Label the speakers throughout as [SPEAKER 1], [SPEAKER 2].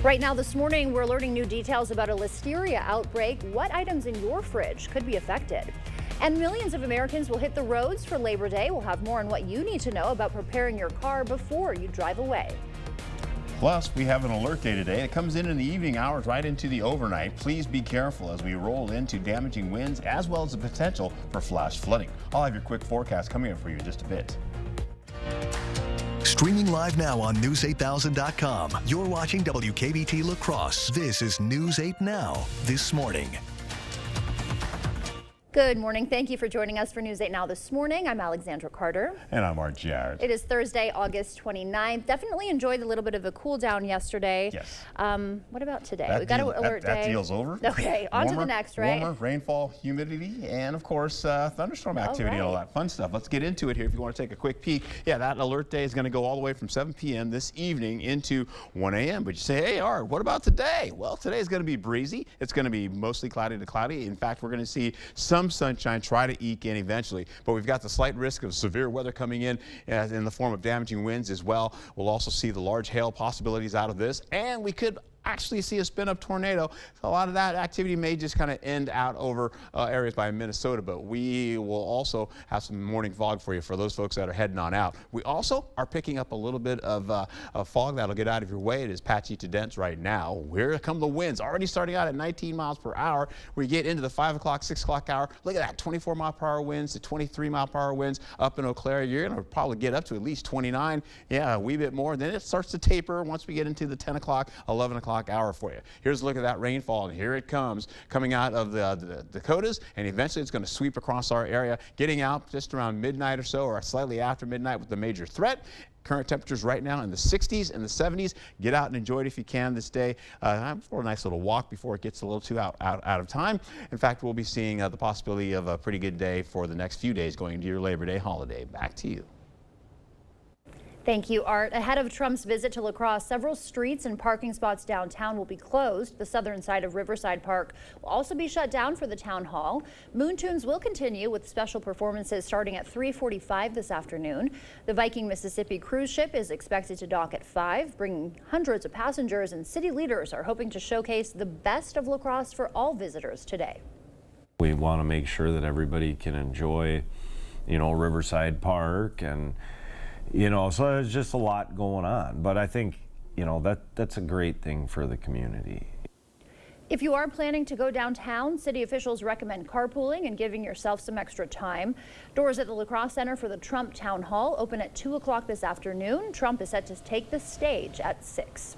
[SPEAKER 1] Right now this morning, we're learning new details about a listeria outbreak. What items in your fridge could be affected? And millions of Americans will hit the roads for Labor Day. We'll have more on what you need to know about preparing your car before you drive away.
[SPEAKER 2] Plus, we have an alert day today. It comes in the evening hours right into the overnight. Please be careful as we roll into damaging winds as well as the potential for flash flooding. I'll have your quick forecast coming up for you in just a bit.
[SPEAKER 3] Streaming live now on News8000.com. You're watching WKBT La Crosse. This is News 8 Now, this morning.
[SPEAKER 1] Good morning. Thank you for joining us for News 8 Now this morning. I'm Alexandra Carter.
[SPEAKER 2] And I'm Art Jarrett.
[SPEAKER 1] It is Thursday, August 29th. Definitely enjoyed a little bit of a cool down yesterday.
[SPEAKER 2] Yes.
[SPEAKER 1] What about today? We got an alert day.
[SPEAKER 2] That deal's over.
[SPEAKER 1] Okay, on to the next, right?
[SPEAKER 2] Warmer, rainfall, humidity, and of course, thunderstorm activity and all that fun stuff. Let's get into it here if you want to take a quick peek. Yeah, that alert day is going to go all the way from 7 p.m. this evening into 1 a.m. But you say, hey, Art, what about today? Well, today is going to be breezy. It's going to be mostly cloudy to cloudy. In fact, we're going to see some sunshine try to eke in eventually, but we've got the slight risk of severe weather coming in the form of damaging winds as well. We'll also see the large hail possibilities out of this, and we could actually see a spin-up tornado. So a lot of that activity may just kind of end out over areas by Minnesota, but we will also have some morning fog for you for those folks that are heading on out. We also are picking up a little bit of fog that'll get out of your way. It is patchy to dense right now. Here come the winds, already starting out at 19 miles per hour. We get into the 5 o'clock, 6 o'clock hour. Look at that, 24 mile per hour winds to 23 mile per hour winds up in Eau Claire. You're going to probably get up to at least 29. Yeah, a wee bit more. Then it starts to taper once we get into the 10 o'clock, 11 o'clock hour for you. Here's a look at that rainfall, and here it comes, coming out of the Dakotas, and eventually it's going to sweep across our area, getting out just around midnight or so, or slightly after midnight with the major threat. Current temperatures right now in the 60s and the 70s. Get out and enjoy it if you can this day for a nice little walk before it gets a little too out of time. In fact, we'll be seeing the possibility of a pretty good day for the next few days going into your Labor Day holiday. Back to you.
[SPEAKER 1] Thank you, Art. Ahead of Trump's visit to La Crosse, several streets and parking spots downtown will be closed. The southern side of Riverside Park will also be shut down for the town hall. Moon Tunes will continue with special performances starting at 3:45 this afternoon. The Viking Mississippi cruise ship is expected to dock at 5, bringing hundreds of passengers, and city leaders are hoping to showcase the best of La Crosse for all visitors today.
[SPEAKER 4] We want to make sure that everybody can enjoy, Riverside Park, and so there's just a lot going on, but I think, that's a great thing for the community.
[SPEAKER 1] If you are planning to go downtown, city officials recommend carpooling and giving yourself some extra time. Doors at the La Crosse Center for the Trump Town Hall open at 2 o'clock this afternoon. Trump is set to take the stage at 6.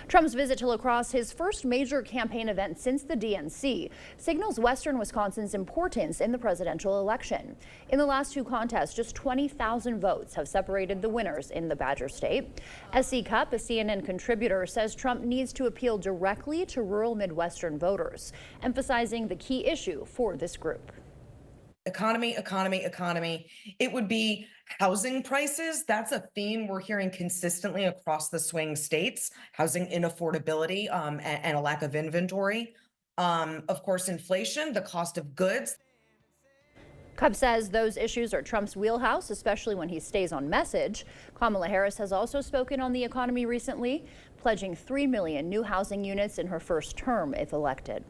[SPEAKER 1] Trump's visit to La Crosse, his first major campaign event since the DNC, signals Western Wisconsin's importance in the presidential election. In the last 2 contests, just 20,000 votes have separated the winners in the Badger State. S.C. Cupp, a CNN contributor, says Trump needs to appeal directly to rural Midwestern voters, emphasizing the key issue for this group.
[SPEAKER 5] Economy, economy, economy. It would be housing prices. That's a theme we're hearing consistently across the swing states. Housing inaffordability and a lack of inventory. Of course, inflation, the cost of goods.
[SPEAKER 1] Cupp says those issues are Trump's wheelhouse, especially when he stays on message. Kamala Harris has also spoken on the economy recently, pledging 3 million new housing units in her first term if elected.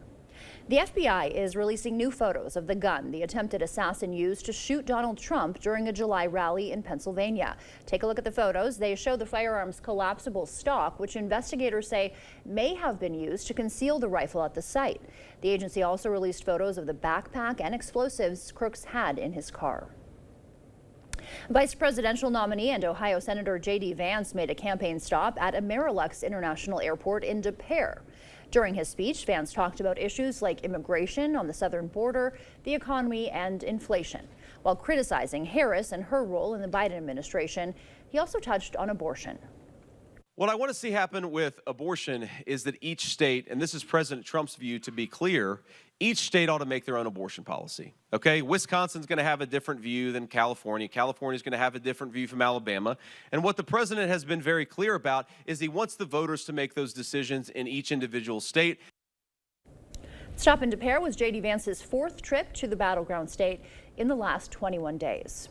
[SPEAKER 1] The FBI is releasing new photos of the gun the attempted assassin used to shoot Donald Trump during a July rally in Pennsylvania. Take a look at the photos. They show the firearm's collapsible stock, which investigators say may have been used to conceal the rifle at the site. The agency also released photos of the backpack and explosives Crooks had in his car. Vice presidential nominee and Ohio Senator J.D. Vance made a campaign stop at Amerilux International Airport in Des Peres. During his speech, Vance talked about issues like immigration on the southern border, the economy, and inflation. While criticizing Harris and her role in the Biden administration, he also touched on abortion.
[SPEAKER 6] What I want to see happen with abortion is that each state, and this is President Trump's view to be clear, each state ought to make their own abortion policy. Okay, Wisconsin's going to have a different view than California. California's going to have a different view from Alabama. And what the president has been very clear about is he wants the voters to make those decisions in each individual state.
[SPEAKER 1] Stop in Des Peres was J.D. Vance's 4th trip to the battleground state in the last 21 days.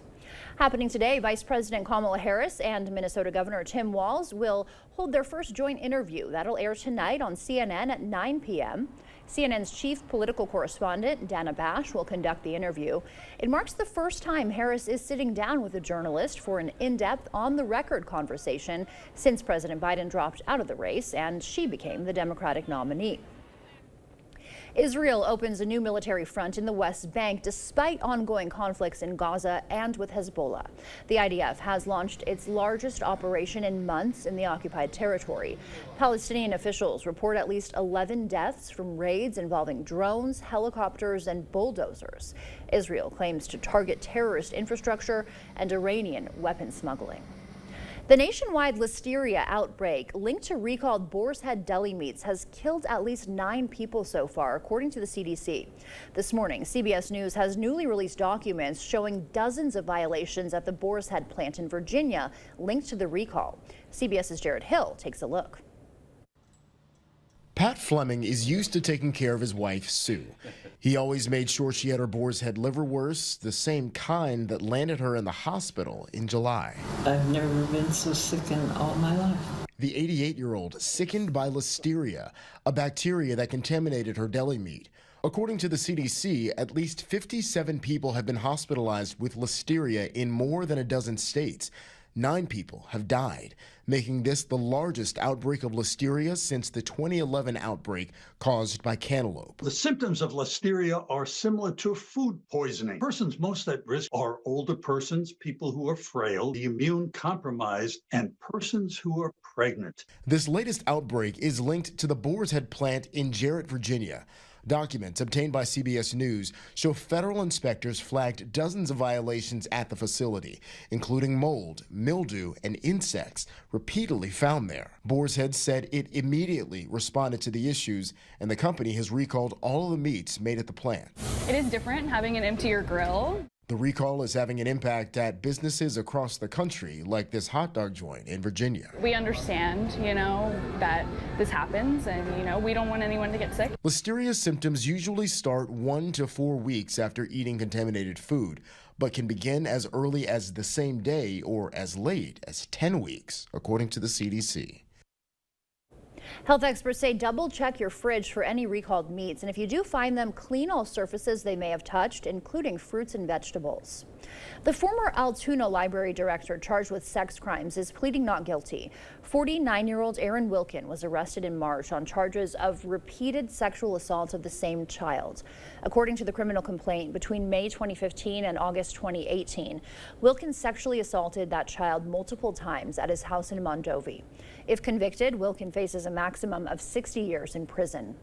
[SPEAKER 1] Happening today, Vice President Kamala Harris and Minnesota Governor Tim Walz will hold their first joint interview. That'll air tonight on CNN at 9 p.m. CNN's chief political correspondent, Dana Bash, will conduct the interview. It marks the first time Harris is sitting down with a journalist for an in-depth, on-the-record conversation since President Biden dropped out of the race and she became the Democratic nominee. Israel opens a new military front in the West Bank despite ongoing conflicts in Gaza and with Hezbollah. The IDF has launched its largest operation in months in the occupied territory. Palestinian officials report at least 11 deaths from raids involving drones, helicopters, and bulldozers. Israel claims to target terrorist infrastructure and Iranian weapon smuggling. The nationwide listeria outbreak linked to recalled Boar's Head deli meats has killed at least 9 people so far, according to the CDC. This morning, CBS News has newly released documents showing dozens of violations at the Boar's Head plant in Virginia linked to the recall. CBS's Jared Hill takes a look.
[SPEAKER 7] Pat Fleming is used to taking care of his wife, Sue. He always made sure she had her Boar's Head liverwurst, the same kind that landed her in the hospital in July.
[SPEAKER 8] I've never been so sick in all my life.
[SPEAKER 7] The 88-year-old sickened by listeria, a bacteria that contaminated her deli meat. According to the CDC, at least 57 people have been hospitalized with listeria in more than a dozen states. 9 people have died, making this the largest outbreak of listeria since the 2011 outbreak caused by cantaloupe.
[SPEAKER 9] The symptoms of listeria are similar to food poisoning. Persons most at risk are older persons, people who are frail, the immune compromised, and persons who are pregnant.
[SPEAKER 7] This latest outbreak is linked to the Boar's Head plant in Jarrett, Virginia. Documents obtained by CBS News show federal inspectors flagged dozens of violations at the facility, including mold, mildew, and insects repeatedly found there. Boar's Head said it immediately responded to the issues, and the company has recalled all of the meats made at the plant.
[SPEAKER 10] It is different having an emptier grill.
[SPEAKER 7] The recall is having an impact at businesses across the country, like this hot dog joint in Virginia.
[SPEAKER 10] We understand, that this happens and, we don't want anyone to get sick.
[SPEAKER 7] Listeria symptoms usually start 1 to 4 weeks after eating contaminated food, but can begin as early as the same day or as late as 10 weeks, according to the CDC.
[SPEAKER 1] Health experts say double check your fridge for any recalled meats, and if you do find them, clean all surfaces they may have touched, including fruits and vegetables. The former Altoona Library director charged with sex crimes is pleading not guilty. 49-year-old Aaron Wilkin was arrested in March on charges of repeated sexual assault of the same child. According to the criminal complaint, between May 2015 and August 2018, Wilkin sexually assaulted that child multiple times at his house in Mondovi. If convicted, Wilkin faces a maximum of 60 years in prison.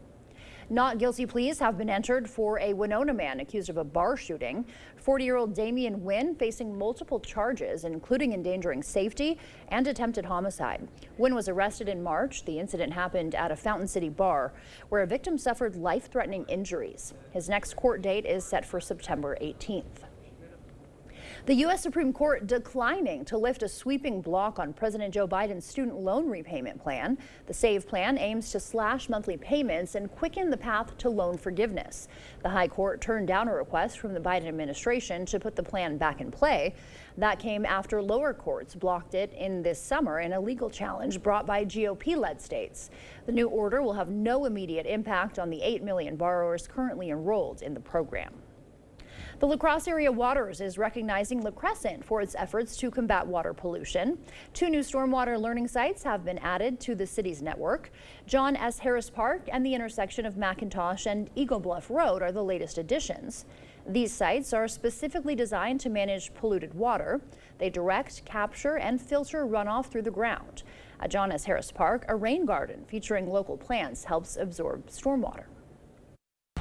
[SPEAKER 1] Not guilty pleas have been entered for a Winona man accused of a bar shooting. 40-year-old Damian Wynn facing multiple charges, including endangering safety and attempted homicide. Wynn was arrested in March. The incident happened at a Fountain City bar where a victim suffered life-threatening injuries. His next court date is set for September 18th. The U.S. Supreme Court declining to lift a sweeping block on President Joe Biden's student loan repayment plan. The SAVE plan aims to slash monthly payments and quicken the path to loan forgiveness. The High Court turned down a request from the Biden administration to put the plan back in play. That came after lower courts blocked it in this summer in a legal challenge brought by GOP-led states. The new order will have no immediate impact on the 8 million borrowers currently enrolled in the program. The La Crosse Area Waters is recognizing La Crescent for its efforts to combat water pollution. 2 new stormwater learning sites have been added to the city's network. John S. Harris Park and the intersection of McIntosh and Eagle Bluff Road are the latest additions. These sites are specifically designed to manage polluted water. They direct, capture, and filter runoff through the ground. At John S. Harris Park, a rain garden featuring local plants helps absorb stormwater.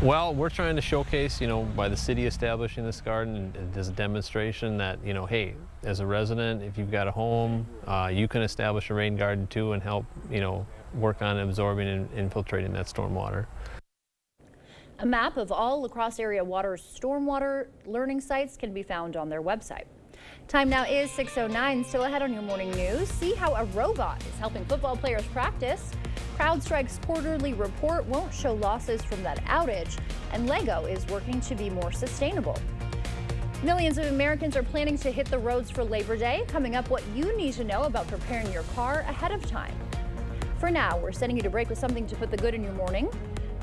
[SPEAKER 11] Well, we're trying to showcase, by the city establishing this garden as a demonstration that, hey, as a resident, if you've got a home, you can establish a rain garden too and help, work on absorbing and infiltrating that stormwater.
[SPEAKER 1] A map of all La Crosse Area Water's stormwater learning sites can be found on their website. Time now is 6:09. Still ahead on your morning news. See how a robot is helping football players practice. CrowdStrike's quarterly report won't show losses from that outage, and LEGO is working to be more sustainable. Millions of Americans are planning to hit the roads for Labor Day. Coming up, what you need to know about preparing your car ahead of time. For now, we're sending you to break with something to put the good in your morning.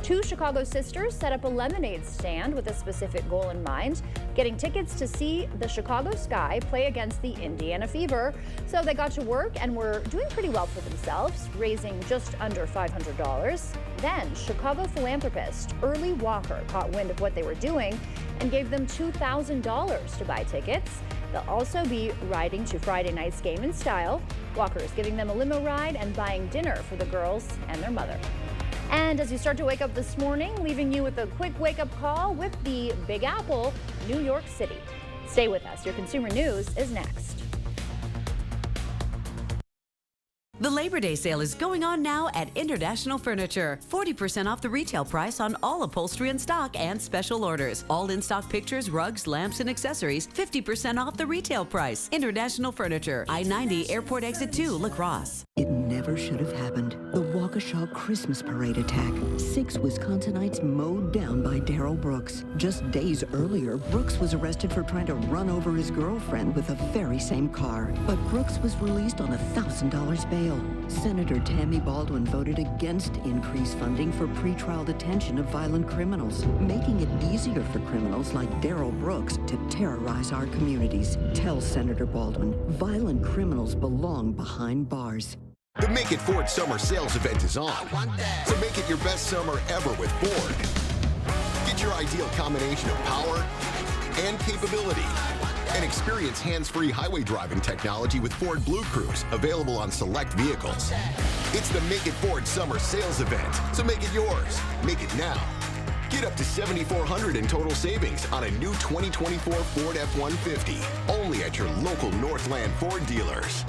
[SPEAKER 1] 2 Chicago sisters set up a lemonade stand with a specific goal in mind, getting tickets to see the Chicago Sky play against the Indiana Fever. So they got to work and were doing pretty well for themselves, raising just under $500. Then Chicago philanthropist Early Walker caught wind of what they were doing and gave them $2,000 to buy tickets. They'll also be riding to Friday night's game in style. Walker is giving them a limo ride and buying dinner for the girls and their mother. And as you start to wake up this morning, leaving you with a quick wake-up call with the Big Apple, New York City. Stay with us. Your consumer news is next.
[SPEAKER 12] The Labor Day sale is going on now at International Furniture. 40% off the retail price on all upholstery in stock and special orders. All in-stock pictures, rugs, lamps, and accessories, 50% off the retail price. International Furniture, I-90 Airport Exit 2, La Crosse.
[SPEAKER 13] It never should have happened. The Waukesha Christmas Parade attack. 6 Wisconsinites mowed down by Darrell Brooks. Just days earlier, Brooks was arrested for trying to run over his girlfriend with the very same car. But Brooks was released on $1,000 bail. Senator Tammy Baldwin voted against increased funding for pretrial detention of violent criminals, making it easier for criminals like Darrell Brooks to terrorize our communities. Tell Senator Baldwin, violent criminals belong behind bars.
[SPEAKER 14] The Make It Ford Summer Sales Event is on. So make it your best summer ever with Ford. Get your ideal combination of power and capability. And experience hands-free highway driving technology with Ford Blue Cruise, available on select vehicles. It's the Make It Ford Summer Sales Event, so make it yours. Make it now. Get up to $7,400 in total savings on a new 2024 Ford F-150, only at your local Northland Ford dealers.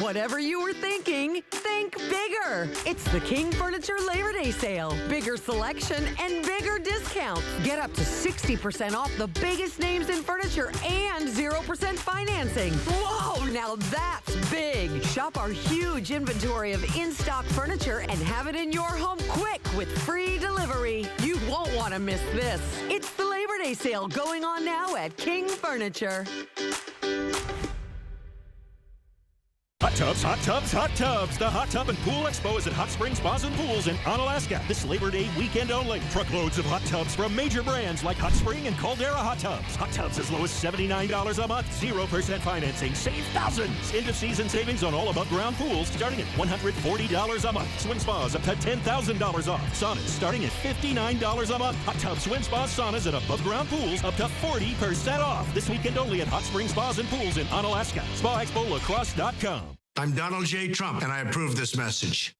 [SPEAKER 12] Whatever you were thinking, think bigger. It's the King Furniture Labor Day sale. Bigger selection and bigger discounts. Get up to 60% off the biggest names in furniture and 0% financing. Whoa, now that's big. Shop our huge inventory of in-stock furniture and have it in your home quick with free delivery. You won't want to miss this. It's the Labor Day sale going on now at King Furniture.
[SPEAKER 15] Hot tubs, hot tubs, hot tubs. The Hot Tub and Pool Expo is at Hot Springs Spas and Pools in Onalaska this Labor Day weekend only. Truckloads of hot tubs from major brands like Hot Spring and Caldera Hot Tubs. Hot tubs as low as $79 a month, 0% financing. Save thousands. End of season savings on all above ground pools starting at $140 a month. Swim spas up to $10,000 off. Saunas starting at $59 a month. Hot tubs, swim spas, saunas, and above ground pools up to 40% off. This weekend only at Hot Springs Spas and Pools in Onalaska. SpaExpoLaCrosse.com.
[SPEAKER 16] I'm Donald J. Trump, and I approve this message.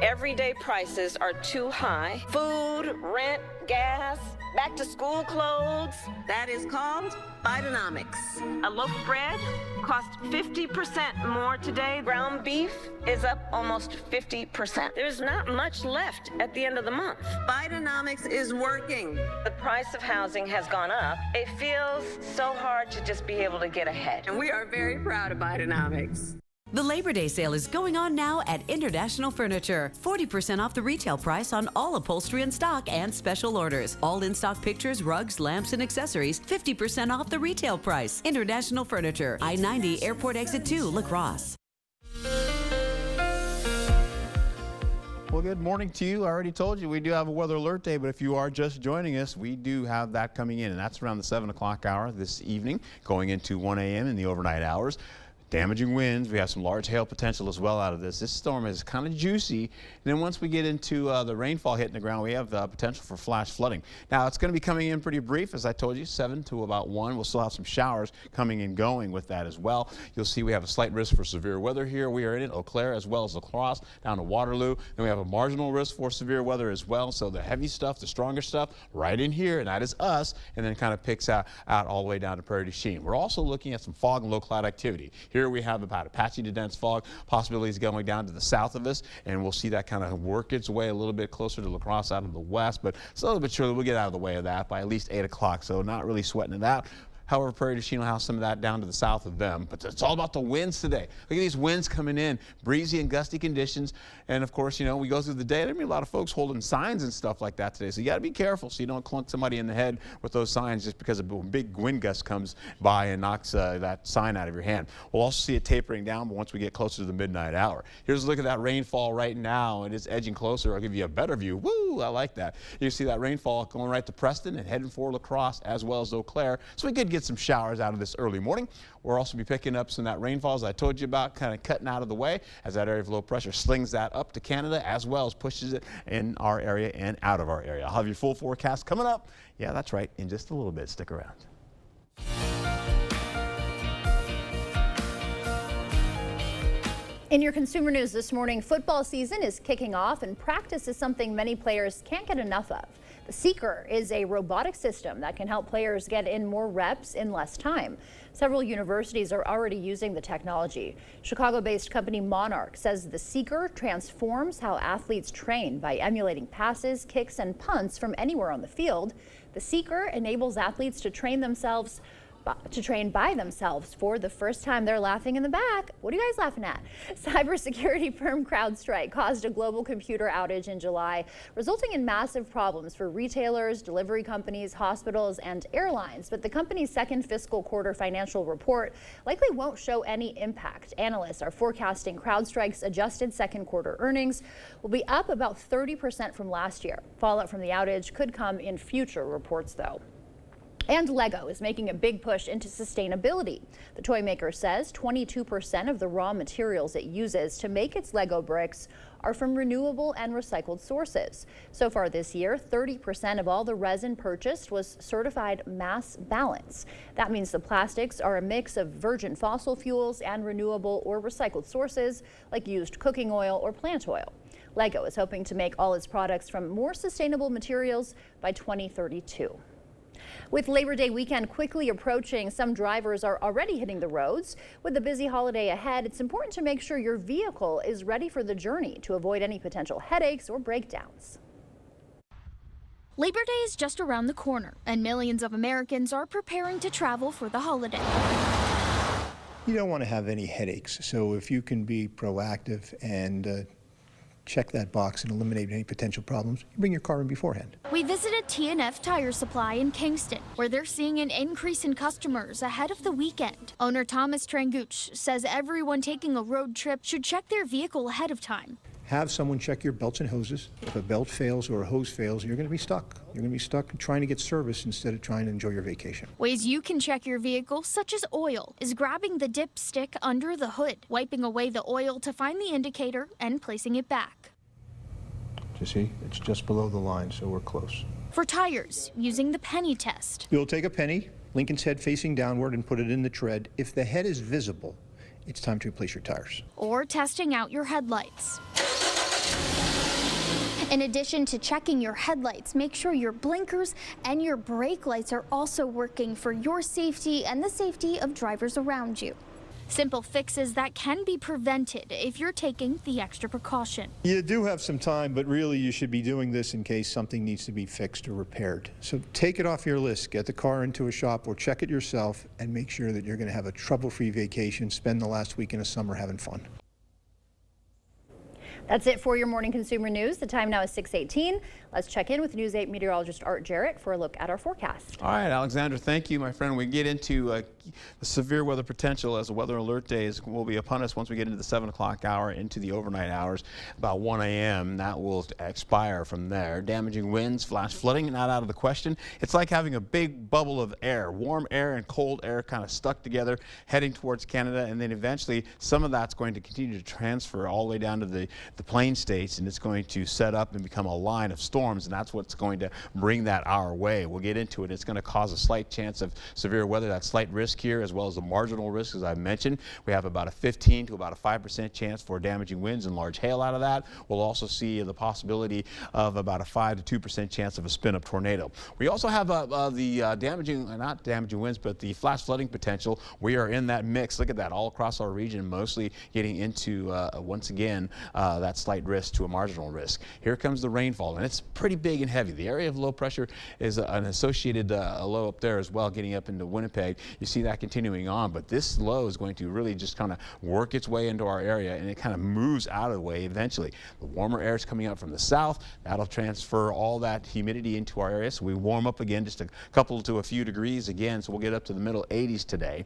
[SPEAKER 17] Everyday prices are too high. Food, rent, gas, back to school clothes. That is called Bidenomics. A loaf of bread costs 50% more today. Ground beef is up almost 50%. There's not much left at the end of the month. Bidenomics is working. The price of housing has gone up. It feels so hard to just be able to get ahead. And we are very proud of Bidenomics.
[SPEAKER 12] The Labor Day sale is going on now at International Furniture. 40% off the retail price on all upholstery in stock and special orders. All in-stock pictures, rugs, lamps, and accessories, 50% off the retail price. International Furniture, I-90 Airport Exit 2, La Crosse.
[SPEAKER 2] Well, good morning to you. I already told you we do have a weather alert day, but if you are just joining us, we do have that coming in, and that's around the 7 o'clock hour this evening, going into 1 a.m. in the overnight hours. Damaging winds. We have some large hail potential as well out of this. This storm is kind of juicy. And then once we get into the rainfall hitting the ground, we have potential for flash flooding. Now, it's going to be coming in pretty brief, as I told you, 7 to about 1. We'll still have some showers coming and going with that as well. You'll see we have a slight risk for severe weather here. We are in Eau Claire as well as La Crosse, down to Waterloo. Then we have a marginal risk for severe weather as well. So the heavy stuff, the stronger stuff, right in here, and that is us, and then kind of picks out all the way down to Prairie du Chien. We're also looking at some fog and low cloud activity. Here we have about a patchy to dense fog, possibilities going down to the south of us, and we'll see that kind of work its way a little bit closer to La Crosse out of the west, but slowly but surely we'll get out of the way of that by at least 8 o'clock, so not really sweating it out. However, Prairie du Chien will have some of that down to the south of them. But it's all about the winds today. Look at these winds coming in, breezy and gusty conditions. And of course, you know, we go through the day. There'll be a lot of folks holding signs and stuff like that today. So you got to be careful so you don't clunk somebody in the head with those signs just because a big wind gust comes by and knocks that sign out of your hand. We'll also see it tapering down, but once we get closer to the midnight hour. Here's a look at that rainfall right now. It is edging closer. I'll give you a better view. Woo, I like that. You see that rainfall going right to Preston and heading for La Crosse as well as Eau Claire. So we could get some showers out of this early morning. We'll also be picking up some of that rainfall, as I told you about, kind of cutting out of the way as that area of low pressure slings that up to Canada as well as pushes it in our area and out of our area. I'll have your full forecast coming up. Yeah, that's right, in just a little bit. Stick around.
[SPEAKER 1] In your consumer news this morning, football season is kicking off and practice is something many players can't get enough of. The Seeker is a robotic system that can help players get in more reps in less time. Several universities are already using the technology. Chicago-based company Monarch says the Seeker transforms how athletes train by emulating passes, kicks, and punts from anywhere on the field. The Seeker enables athletes to train by themselves for the first time. They're laughing in the back. What are you guys laughing at? Cybersecurity firm CrowdStrike caused a global computer outage in July, resulting in massive problems for retailers, delivery companies, hospitals, and airlines. But the company's second fiscal quarter financial report likely won't show any impact. Analysts are forecasting CrowdStrike's adjusted second quarter earnings will be up about 30% from last year. Fallout from the outage could come in future reports, though. And Lego is making a big push into sustainability. The toy maker says 22% of the raw materials it uses to make its Lego bricks are from renewable and recycled sources. So far this year, 30% of all the resin purchased was certified mass balance. That means the plastics are a mix of virgin fossil fuels and renewable or recycled sources like used cooking oil or plant oil. Lego is hoping to make all its products from more sustainable materials by 2032. With Labor Day weekend quickly approaching, some drivers are already hitting the roads. With the busy holiday ahead, it's important to make sure your vehicle is ready for the journey to avoid any potential headaches or breakdowns.
[SPEAKER 18] Labor Day is just around the corner, and millions of Americans are preparing to travel for the holiday.
[SPEAKER 19] You don't want to have any headaches, so if you can be proactive and check that box and eliminate any potential problems, you bring your car in beforehand.
[SPEAKER 18] We visited T&F Tire Supply in Kingston, where they're seeing an increase in customers ahead of the weekend. Owner Thomas Tranguch says everyone taking a road trip should check their vehicle ahead of time.
[SPEAKER 19] Have someone check your belts and hoses. If a belt fails or a hose fails, you're going to be stuck. You're going to be stuck trying to get service instead of trying to enjoy your vacation.
[SPEAKER 18] Ways you can check your vehicle, such as oil, is grabbing the dipstick under the hood, wiping away the oil to find the indicator, and placing it back.
[SPEAKER 19] You see, it's just below the line, so we're close.
[SPEAKER 18] For tires, using the penny test.
[SPEAKER 19] You'll take a penny, Lincoln's head facing downward, and put it in the tread. If the head is visible, it's time to replace your tires.
[SPEAKER 18] Or testing out your headlights. In addition to checking your headlights, make sure your blinkers and your brake lights are also working for your safety and the safety of drivers around you. Simple fixes that can be prevented if you're taking the extra precaution.
[SPEAKER 19] You do have some time, but really you should be doing this in case something needs to be fixed or repaired. So take it off your list, get the car into a shop or check it yourself and make sure that you're going to have a trouble-free vacation, spend the last week in the summer having fun.
[SPEAKER 1] That's it for your morning consumer news. The time now is 6:18. Let's check in with News 8 meteorologist Art Jarrett for a look at our forecast.
[SPEAKER 2] All right, Alexander, thank you, my friend. We get into the severe weather potential as the weather alert days will be upon us once we get into the 7 o'clock hour, into the overnight hours, about 1 a.m. That will expire from there. Damaging winds, flash flooding, not out of the question. It's like having a big bubble of air, warm air and cold air kind of stuck together, heading towards Canada, and then eventually some of that's going to continue to transfer all the way down to the plain states, and it's going to set up and become a line of storms, and that's what's going to bring that our way. We'll get into it. It's going to cause a slight chance of severe weather, that slight risk here, as well as the marginal risk, as I mentioned. We have about a 15 to about a 5% chance for damaging winds and large hail out of that. We'll also see the possibility of about a 5 to 2% chance of a spin-up tornado. We also have the not damaging winds, but the flash flooding potential. We are in that mix. Look at that, all across our region, mostly getting into, once again, that slight risk to a marginal risk. Here comes the rainfall, and it's pretty big and heavy. The area of low pressure is an associated low up there as well, getting up into Winnipeg. You see that continuing on, but this low is going to really just kind of work its way into our area, and it kind of moves out of the way eventually. The warmer air is coming up from the south. That'll transfer all that humidity into our area, so we warm up again just a couple to a few degrees again, so we'll get up to the middle 80s today.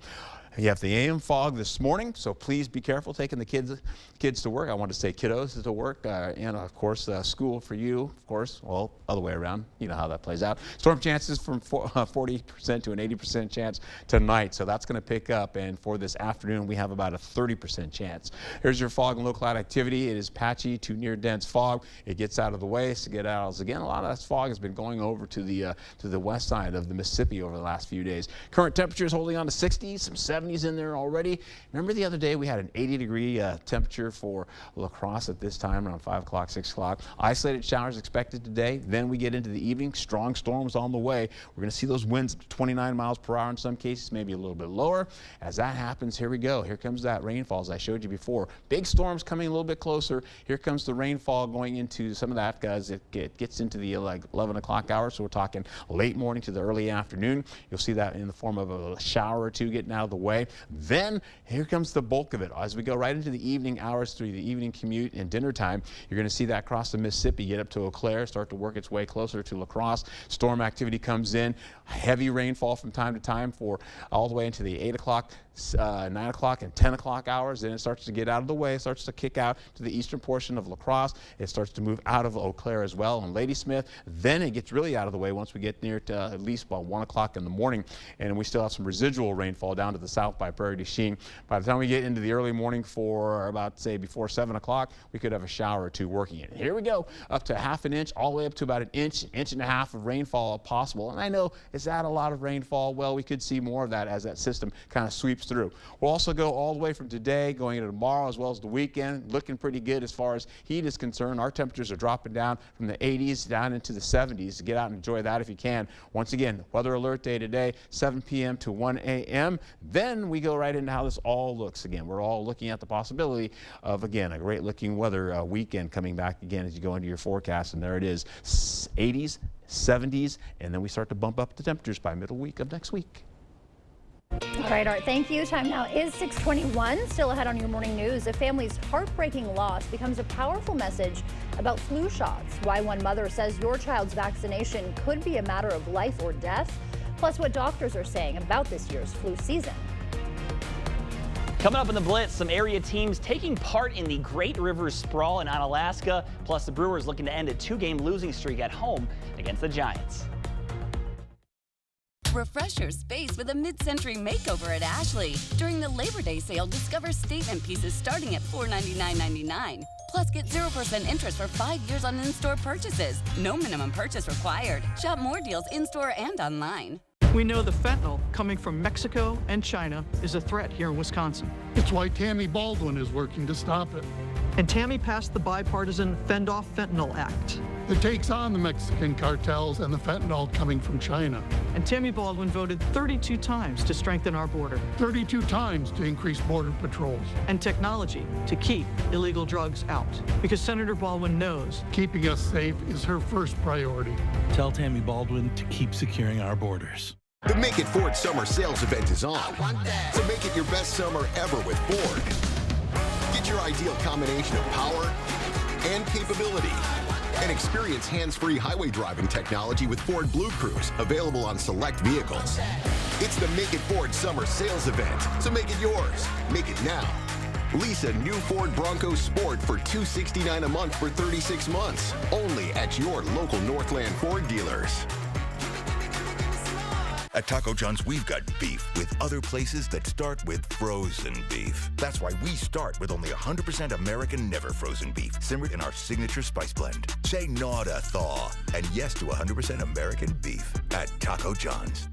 [SPEAKER 2] You have the AM fog this morning, so please be careful taking the kids to work. I want to say kiddos to work, and of course school for you, of course. Well, other way around. You know how that plays out. Storm chances from 40% to an 80% chance tonight, so that's going to pick up. And for this afternoon, we have about a 30% chance. Here's your fog and low cloud activity. It is patchy to near dense fog. It gets out of the way. Skedaddles again. A lot of that fog has been going over to the west side of the Mississippi over the last few days. Current temperatures holding on to 60s, some 70s in there already. Remember the other day we had an 80-degree temperature for La Crosse at this time around 5 o'clock, 6 o'clock. Isolated showers expected today. Then we get into the evening. Strong storms on the way. We're going to see those winds up to 29 miles per hour in some cases, maybe a little bit lower. As that happens, here we go. Here comes that rainfall as I showed you before. Big storms coming a little bit closer. Here comes the rainfall going into some of that as it gets into the 11 o'clock hour. So we're talking late morning to the early afternoon. You'll see that in the form of a shower or two getting out of the way. Then here comes the bulk of it. As we go right into the evening hours through the evening commute and dinner time, you're going to see that cross the Mississippi, get up to Eau Claire, start to work its way closer to La Crosse. Storm activity comes in. Heavy rainfall from time to time for all the way into the 8 o'clock, 9 o'clock, and 10 o'clock hours. Then it starts to get out of the way. It starts to kick out to the eastern portion of La Crosse. It starts to move out of Eau Claire as well and Ladysmith. Then it gets really out of the way once we get near to at least about 1 o'clock in the morning. And we still have some residual rainfall down to the south by Prairie du Chien. By the time we get into the early morning for about, say, before 7 o'clock, we could have a shower or two working it. Here we go, up to half an inch, all the way up to about an inch and a half of rainfall possible. And I know, is that a lot of rainfall? Well, we could see more of that as that system kind of sweeps through. We'll also go all the way from today, going into tomorrow, as well as the weekend, looking pretty good as far as heat is concerned. Our temperatures are dropping down from the 80s down into the 70s. Get out and enjoy that if you can. Once again, weather alert day today, 7 p.m. to 1 a.m. Then we go right into how this all looks again. We're all looking at the possibility of, again, a great looking weather weekend coming back again as you go into your forecast. And there it is, 80s, 70s, and then we start to bump up the temperatures by middle week of next week.
[SPEAKER 1] All right, Art, thank you. Time now is 6:21. Still ahead on your morning news, a family's heartbreaking loss becomes a powerful message about flu shots. Why one mother says your child's vaccination could be a matter of life or death. Plus what doctors are saying about this year's flu season.
[SPEAKER 20] Coming up in the Blitz, some area teams taking part in the Great Rivers Sprawl in Onalaska. Plus the Brewers looking to end a 2-game losing streak at home against the Giants.
[SPEAKER 21] Refresh your space with a mid-century makeover at Ashley. During the Labor Day sale, discover statement pieces starting at $499.99. Plus, get 0% interest for 5 years on in-store purchases. No minimum purchase required. Shop more deals in-store and online.
[SPEAKER 22] We know the fentanyl coming from Mexico and China is a threat here in Wisconsin.
[SPEAKER 23] It's why Tammy Baldwin is working to stop it.
[SPEAKER 22] And Tammy passed the bipartisan Fend Off Fentanyl Act.
[SPEAKER 23] It takes on the Mexican cartels and the fentanyl coming from China.
[SPEAKER 22] And Tammy Baldwin voted 32 times to strengthen our border.
[SPEAKER 23] 32 times to increase border patrols.
[SPEAKER 22] And technology to keep illegal drugs out. Because Senator Baldwin knows
[SPEAKER 23] keeping us safe is her first priority.
[SPEAKER 24] Tell Tammy Baldwin to keep securing our borders.
[SPEAKER 14] The Make It Ford summer sales event is on. So make it your best summer ever with Ford. Get your ideal combination of power and capability. And experience hands-free highway driving technology with Ford Blue Cruise, available on select vehicles. It's the Make It Ford summer sales event, so make it yours. Make it now. Lease a new Ford Bronco Sport for $269 a month for 36 months, only at your local Northland Ford dealers.
[SPEAKER 25] At Taco John's, we've got beef with other places that start with frozen beef. That's why we start with only 100% American never frozen beef, simmered in our signature spice blend. Say no to thaw and yes to 100% American beef at Taco John's.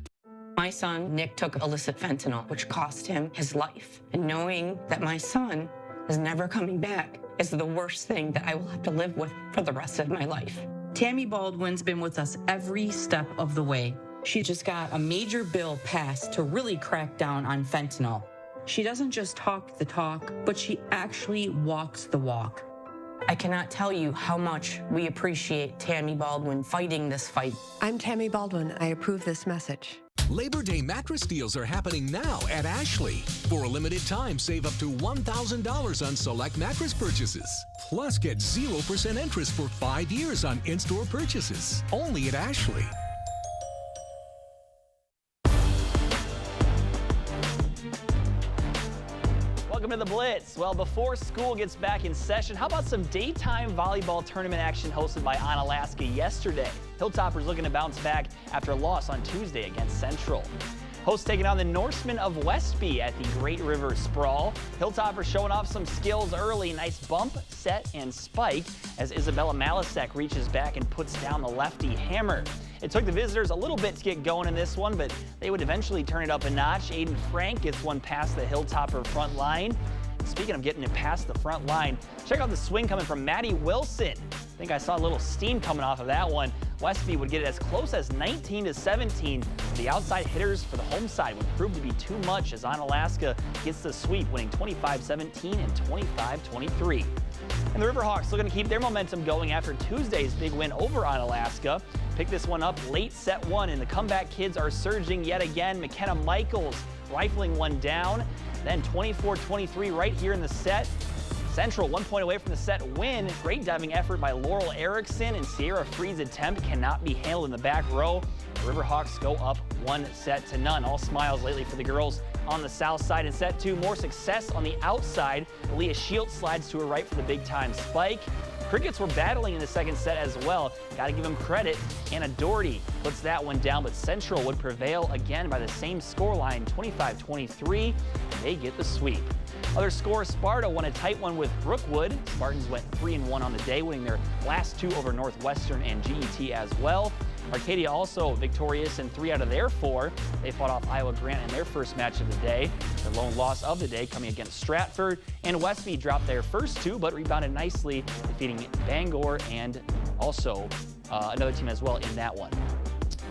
[SPEAKER 26] My son, Nick, took illicit fentanyl, which cost him his life. And knowing that my son is never coming back is the worst thing that I will have to live with for the rest of my life.
[SPEAKER 27] Tammy Baldwin's been with us every step of the way. She just got a major bill passed to really crack down on fentanyl. She doesn't just talk the talk, but she actually walks the walk.
[SPEAKER 26] I cannot tell you how much we appreciate Tammy Baldwin fighting this fight.
[SPEAKER 3] I'm Tammy Baldwin. I approve this message.
[SPEAKER 4] Labor Day mattress deals are happening now at Ashley. For a limited time, save up to $1,000 on select mattress purchases. Plus, get 0% interest for 5 years on in-store purchases. Only at Ashley.
[SPEAKER 20] Welcome to the Blitz. Well, before school gets back in session, how about some daytime volleyball tournament action hosted by Onalaska yesterday? Hilltoppers looking to bounce back after a loss on Tuesday against Central. Hosts taking on the Norsemen of Westby at the Great River Sprawl. Hilltoppers showing off some skills early. Nice bump, set, and spike as Isabella Malasek reaches back and puts down the lefty hammer. It took the visitors a little bit to get going in this one, but they would eventually turn it up a notch. Aiden Frank gets one past the Hilltopper front line. Speaking of getting it past the front line, check out the swing coming from Maddie Wilson. I think I saw a little steam coming off of that one. Westby would get it as close as 19-17. The outside hitters for the home side would prove to be too much as Onalaska gets the sweep, winning 25-17 and 25-23. And the Riverhawks looking to keep their momentum going after Tuesday's big win over Onalaska. Pick this one up late set one, and the comeback kids are surging yet again. McKenna Michaels rifling one down, then 24-23 right here in the set. Central 1 point away from the set win. Great diving effort by Laurel Erickson, and Sierra Freed's attempt cannot be handled in the back row. The Riverhawks go up 1-0. All smiles lately for the girls on the south side. In set two, more success on the outside. Leah Shields slides to her right for the big time spike. Crickets were battling in the second set as well. Got to give them credit. Anna Doherty puts that one down, but Central would prevail again by the same scoreline, 25-23. They get the sweep. Other scores, Sparta won a tight one with Brookwood. Spartans went 3-1 on the day, winning their last two over Northwestern and GET as well. Arcadia also victorious in 3 out of their 4. They fought off Iowa Grant in their first match of the day. Their lone loss of the day coming against Stratford. And Westby dropped their first 2, but rebounded nicely, defeating Bangor and also another team as well in that one.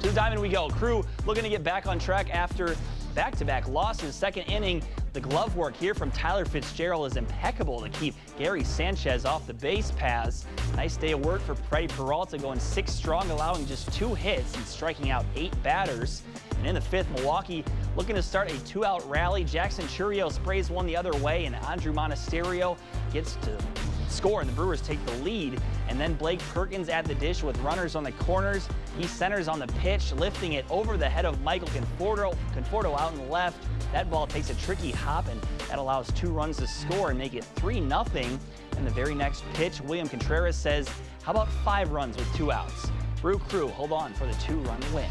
[SPEAKER 20] To the diamond we go. Crew looking to get back on track after back-to-back losses. Second inning, the glove work here from Tyler Fitzgerald is impeccable to keep Gary Sanchez off the base paths. Nice day of work for Freddie Peralta, going 6 strong, allowing just 2 hits and striking out 8 batters. And in the 5th, Milwaukee looking to start a 2-out rally. Jackson Churio sprays one the other way, and Andrew Monasterio gets to score, and the Brewers take the lead. And then Blake Perkins at the dish with runners on the corners. He centers on the pitch, lifting it over the head of Michael Conforto out in the left. That ball takes a tricky hop, and that allows 2 runs to score and make it 3-0. And the very next pitch, William Contreras says, how about 5 runs with 2 outs? Brew Crew hold on for the 2-run win.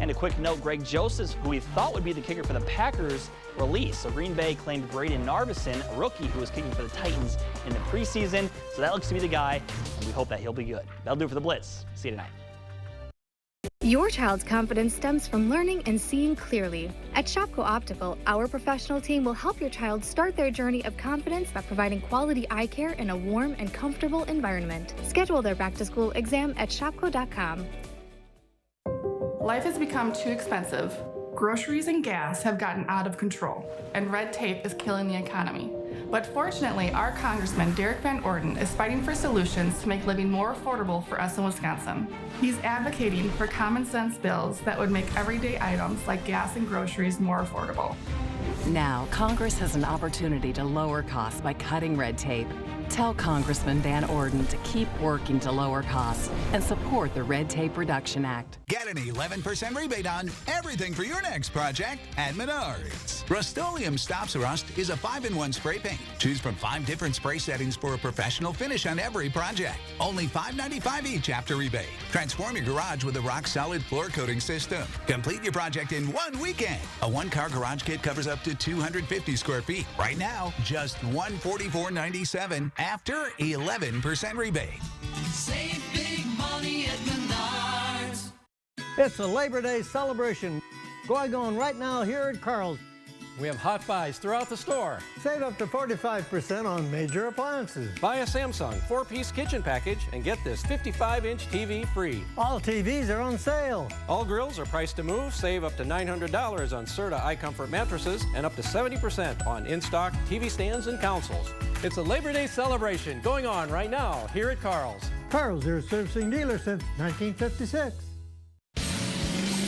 [SPEAKER 20] And a quick note, Greg Joseph, who we thought would be the kicker for the Packers, released. So Green Bay claimed Braden Narvison, a rookie who was kicking for the Titans in the preseason. So that looks to be the guy, and we hope that he'll be good. That'll do it for the Blitz. See you tonight.
[SPEAKER 5] Your child's confidence stems from learning and seeing clearly. At Shopko Optical, our professional team will help your child start their journey of confidence by providing quality eye care in a warm and comfortable environment. Schedule their back-to-school exam at shopko.com.
[SPEAKER 6] Life has become too expensive. Groceries and gas have gotten out of control, and red tape is killing the economy. But fortunately, our Congressman Derek Van Orden is fighting for solutions to make living more affordable for us in Wisconsin. He's advocating for common sense bills that would make everyday items like gas and groceries more affordable.
[SPEAKER 8] Now, Congress has an opportunity to lower costs by cutting red tape. Tell Congressman Van Orden to keep working to lower costs and support the Red Tape Reduction Act.
[SPEAKER 9] Get an 11% rebate on everything for your next project at Menards. Rust-Oleum Stops Rust is a 5-in-1 spray paint. Choose from 5 different spray settings for a professional finish on every project. Only $5.95 each after rebate. Transform your garage with a rock-solid floor coating system. Complete your project in 1 weekend. A 1-car garage kit covers up to 250 square feet. Right now, just $144.97 after 11% rebate.
[SPEAKER 10] Save big money at Menards.
[SPEAKER 28] It's a Labor Day celebration going on right now here at Carl's.
[SPEAKER 7] We have hot buys throughout the store.
[SPEAKER 11] Save up to 45% on major appliances.
[SPEAKER 7] Buy a Samsung 4-piece kitchen package and get this 55-inch TV free.
[SPEAKER 11] All TVs are on sale.
[SPEAKER 7] All grills are priced to move. Save up to $900 on Serta iComfort mattresses and up to 70% on in-stock TV stands and consoles. It's a Labor Day celebration going on right now here at Carl's.
[SPEAKER 11] Carl's, your servicing dealer since 1956.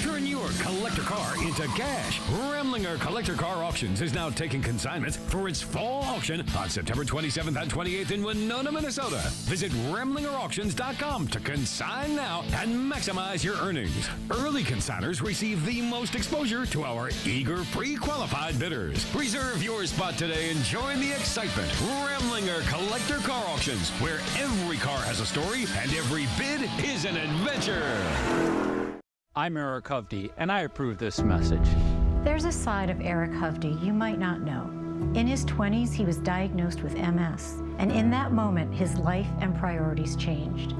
[SPEAKER 12] Turn your collector car into cash. Remlinger Collector Car Auctions is now taking consignments for its fall auction on September 27th and 28th in Winona, Minnesota. Visit RemlingerAuctions.com to consign now and maximize your earnings. Early consigners receive the most exposure to our eager pre-qualified bidders. Reserve your spot today and join the excitement. Remlinger Collector Car Auctions, where every car has a story and every bid is an adventure.
[SPEAKER 13] I'm Eric Hovde, and I approve this message.
[SPEAKER 15] There's a side of Eric Hovde you might not know. In his 20s, he was diagnosed with MS, and in that moment, his life and priorities changed.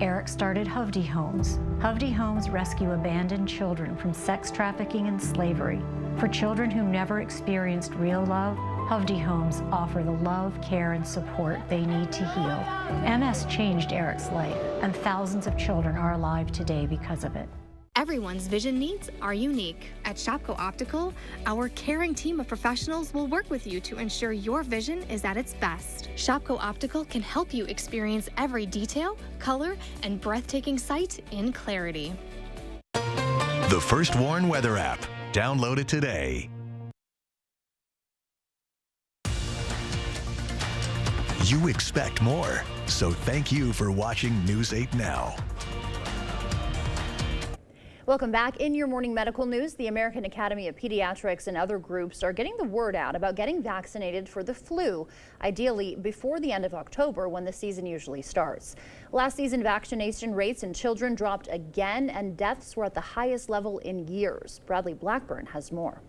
[SPEAKER 15] Eric started Hovde Homes. Hovde Homes rescue abandoned children from sex trafficking and slavery. For children who never experienced real love, Hovde Homes offer the love, care, and support they need to heal. MS changed Eric's life, and thousands of children are alive today because of it.
[SPEAKER 5] Everyone's vision needs are unique. At Shopko Optical, our caring team of professionals will work with you to ensure your vision is at its best. Shopko Optical can help you experience every detail, color, and breathtaking sight in clarity.
[SPEAKER 25] The First Warn Weather app. Download it today. You expect more, so thank you for watching News 8 Now.
[SPEAKER 1] Welcome back. In your morning medical news, the American Academy of Pediatrics and other groups are getting the word out about getting vaccinated for the flu, ideally before the end of October when the season usually starts. Last season, vaccination rates in children dropped again and deaths were at the highest level in years. Bradley Blackburn has more.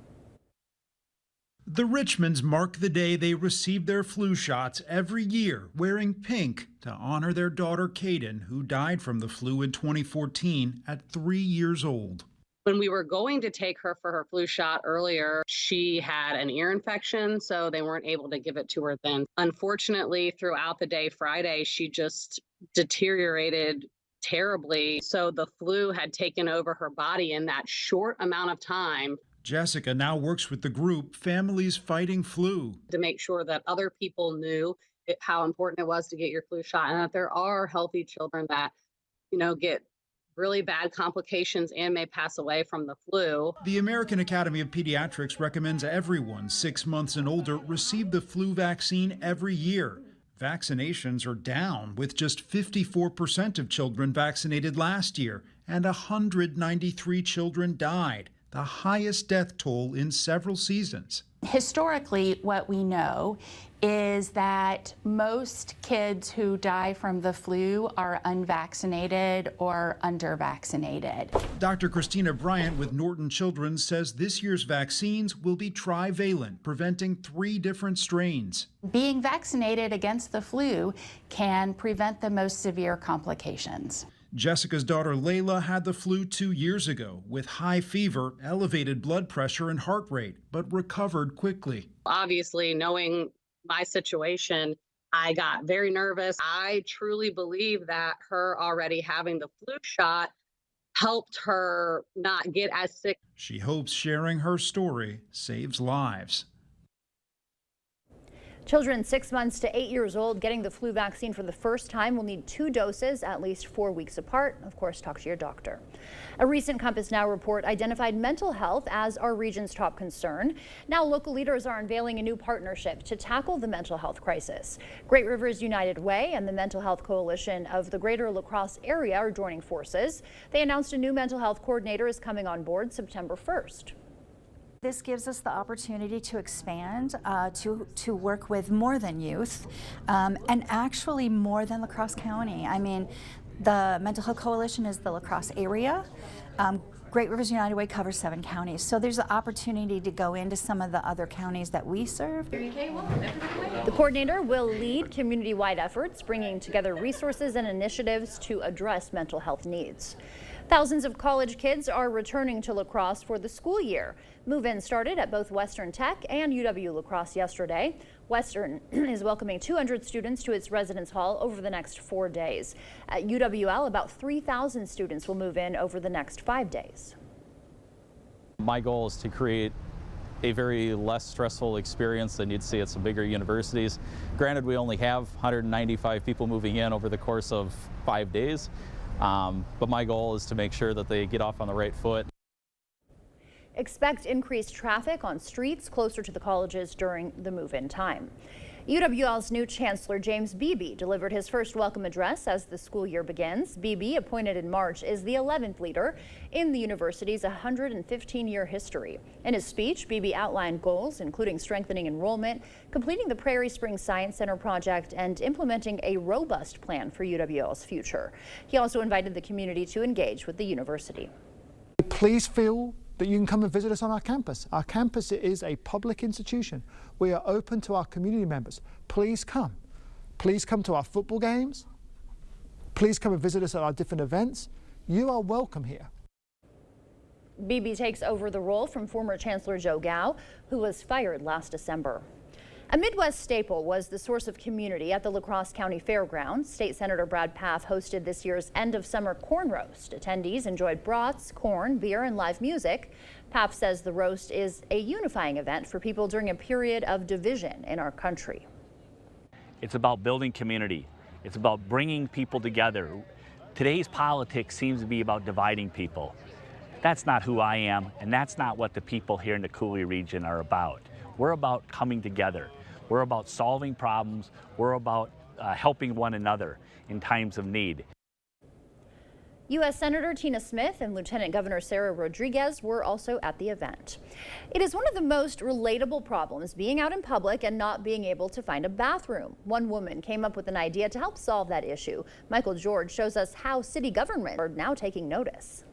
[SPEAKER 16] The Richmonds mark the day they receive their flu shots every year, wearing pink to honor their daughter Kaden, who died from the flu in 2014 at 3 years old.
[SPEAKER 17] When we were going to take her for her flu shot earlier, she had an ear infection, so they weren't able to give it to her then. Unfortunately, throughout the day Friday, she just deteriorated terribly. So the flu had taken over her body in that short amount of time.
[SPEAKER 16] Jessica now works with the group Families Fighting Flu
[SPEAKER 17] to make sure that other people knew how important it was to get your flu shot, and that there are healthy children that, get really bad complications and may pass away from the flu.
[SPEAKER 16] The American Academy of Pediatrics recommends everyone 6 months and older receive the flu vaccine every year. Vaccinations are down, with just 54% of children vaccinated last year, and 193 children died, the highest death toll in several seasons.
[SPEAKER 28] Historically, what we know is that most kids who die from the flu are unvaccinated or undervaccinated.
[SPEAKER 16] Dr. Christina Bryant with Norton Children's says this year's vaccines will be trivalent, preventing 3 different strains.
[SPEAKER 28] Being vaccinated against the flu can prevent the most severe complications.
[SPEAKER 16] Jessica's daughter Layla had the flu 2 years ago with high fever, elevated blood pressure, and heart rate, but recovered quickly.
[SPEAKER 17] Obviously, knowing my situation, I got very nervous. I truly believe that her already having the flu shot helped her not get as sick.
[SPEAKER 16] She hopes sharing her story saves lives.
[SPEAKER 1] Children 6 months to 8 years old getting the flu vaccine for the first time will need 2 doses at least 4 weeks apart. Of course, talk to your doctor. A recent Compass Now report identified mental health as our region's top concern. Now local leaders are unveiling a new partnership to tackle the mental health crisis. Great Rivers United Way and the Mental Health Coalition of the Greater La Crosse area are joining forces. They announced a new mental health coordinator is coming on board September 1st.
[SPEAKER 29] This gives us the opportunity to expand, to work with more than youth, and actually more than La Crosse County. I mean, the Mental Health Coalition is the La Crosse area. Great Rivers United Way covers 7 counties. So there's an opportunity to go into some of the other counties that we serve.
[SPEAKER 1] The coordinator will lead community-wide efforts, bringing together resources and initiatives to address mental health needs. Thousands of college kids are returning to La Crosse for the school year. Move-in started at both Western Tech and UW La Crosse yesterday. Western is welcoming 200 students to its residence hall over the next 4 days. At UWL, about 3,000 students will move in over the next 5 days.
[SPEAKER 2] My goal is to create a very less stressful experience than you'd see at some bigger universities. Granted, we only have 195 people moving in over the course of 5 days, but my goal is to make sure that they get off on the right foot.
[SPEAKER 1] Expect increased traffic on streets closer to the colleges during the move-in time. UWL's new Chancellor James Beebe delivered his first welcome address as the school year begins. Beebe, appointed in March, is the 11th leader in the university's 115-year history. In his speech, Beebe outlined goals, including strengthening enrollment, completing the Prairie Springs Science Center project, and implementing a robust plan for UWL's future. He also invited the community to engage with the university.
[SPEAKER 14] Please feel that you can come and visit us on our campus. Our campus is a public institution. We are open to our community members. Please come. Please come to our football games. Please come and visit us at our different events. You are welcome here.
[SPEAKER 1] Beebe takes over the role from former Chancellor Joe Gao, who was fired last December. A Midwest staple was the source of community at the La Crosse County Fairgrounds. State Senator Brad Pfaff hosted this year's end of summer corn roast. Attendees enjoyed brats, corn, beer, and live music. Pfaff says the roast is a unifying event for people during a period of division in our country.
[SPEAKER 18] It's about building community. It's about bringing people together. Today's politics seems to be about dividing people. That's not who I am, and that's not what the people here in the Coulee region are about. We're about coming together. We're about solving problems. We're about helping one another in times of need.
[SPEAKER 1] U.S. Senator Tina Smith and Lieutenant Governor Sarah Rodriguez were also at the event. It is one of the most relatable problems, being out in public and not being able to find a bathroom. One woman came up with an idea to help solve that issue. Michael George shows us how city government are now taking notice.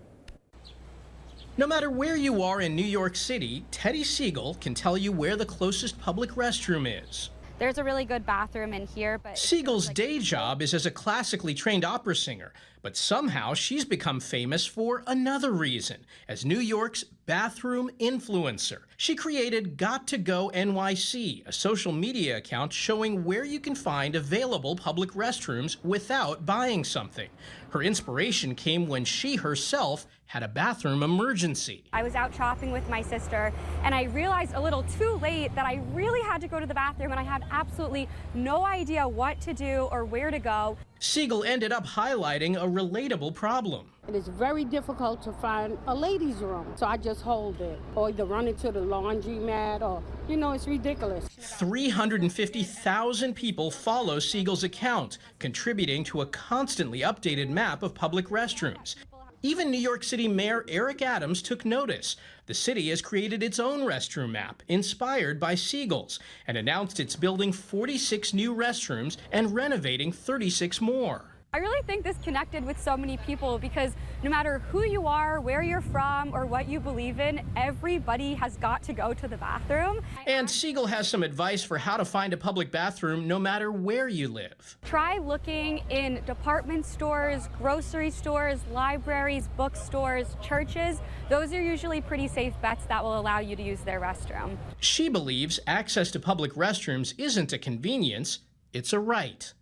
[SPEAKER 19] No matter where you are in New York City, Teddy Siegel can tell you where the closest public restroom is.
[SPEAKER 21] There's a really good bathroom in here, but
[SPEAKER 19] Siegel's day job is as a classically trained opera singer, but somehow she's become famous for another reason, as New York's bathroom influencer. She created Got to Go NYC, a social media account showing where you can find available public restrooms without buying something. Her inspiration came when she herself had a bathroom emergency.
[SPEAKER 21] I was out shopping with my sister, and I realized a little too late that I really had to go to the bathroom, and I had absolutely no idea what to do or where to go.
[SPEAKER 19] Siegel ended up highlighting a relatable problem.
[SPEAKER 22] It is very difficult to find a ladies' room, so I just hold it, or either run into the laundromat, or, you know, it's ridiculous.
[SPEAKER 19] 350,000 people follow Siegel's account, contributing to a constantly updated map of public restrooms. Even New York City Mayor Eric Adams took notice. The city has created its own restroom map, inspired by Siegel's, and announced it's building 46 new restrooms and renovating 36 more.
[SPEAKER 21] I really think this connected with so many people because no matter who you are, where you're from, or what you believe in, everybody has got to go to the bathroom.
[SPEAKER 19] And Siegel has some advice for how to find a public bathroom no matter where you live.
[SPEAKER 21] Try looking in department stores, grocery stores, libraries, bookstores, churches. Those are usually pretty safe bets that will allow you to use their restroom.
[SPEAKER 19] She believes access to public restrooms isn't a convenience, it's a right.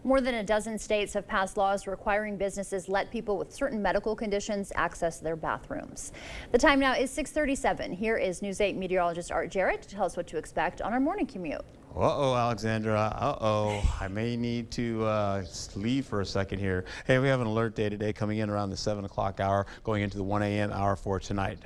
[SPEAKER 1] More than a dozen states have passed laws requiring businesses let people with certain medical conditions access their bathrooms. The time now is 6:37. Here is News 8 meteorologist Art Jarrett to tell us what to expect on our morning commute.
[SPEAKER 23] Uh-oh, Alexandra. Uh-oh. I may need to leave for a second here. Hey, we have an alert day today coming in around the 7 o'clock hour, going into the 1 a.m. hour for tonight.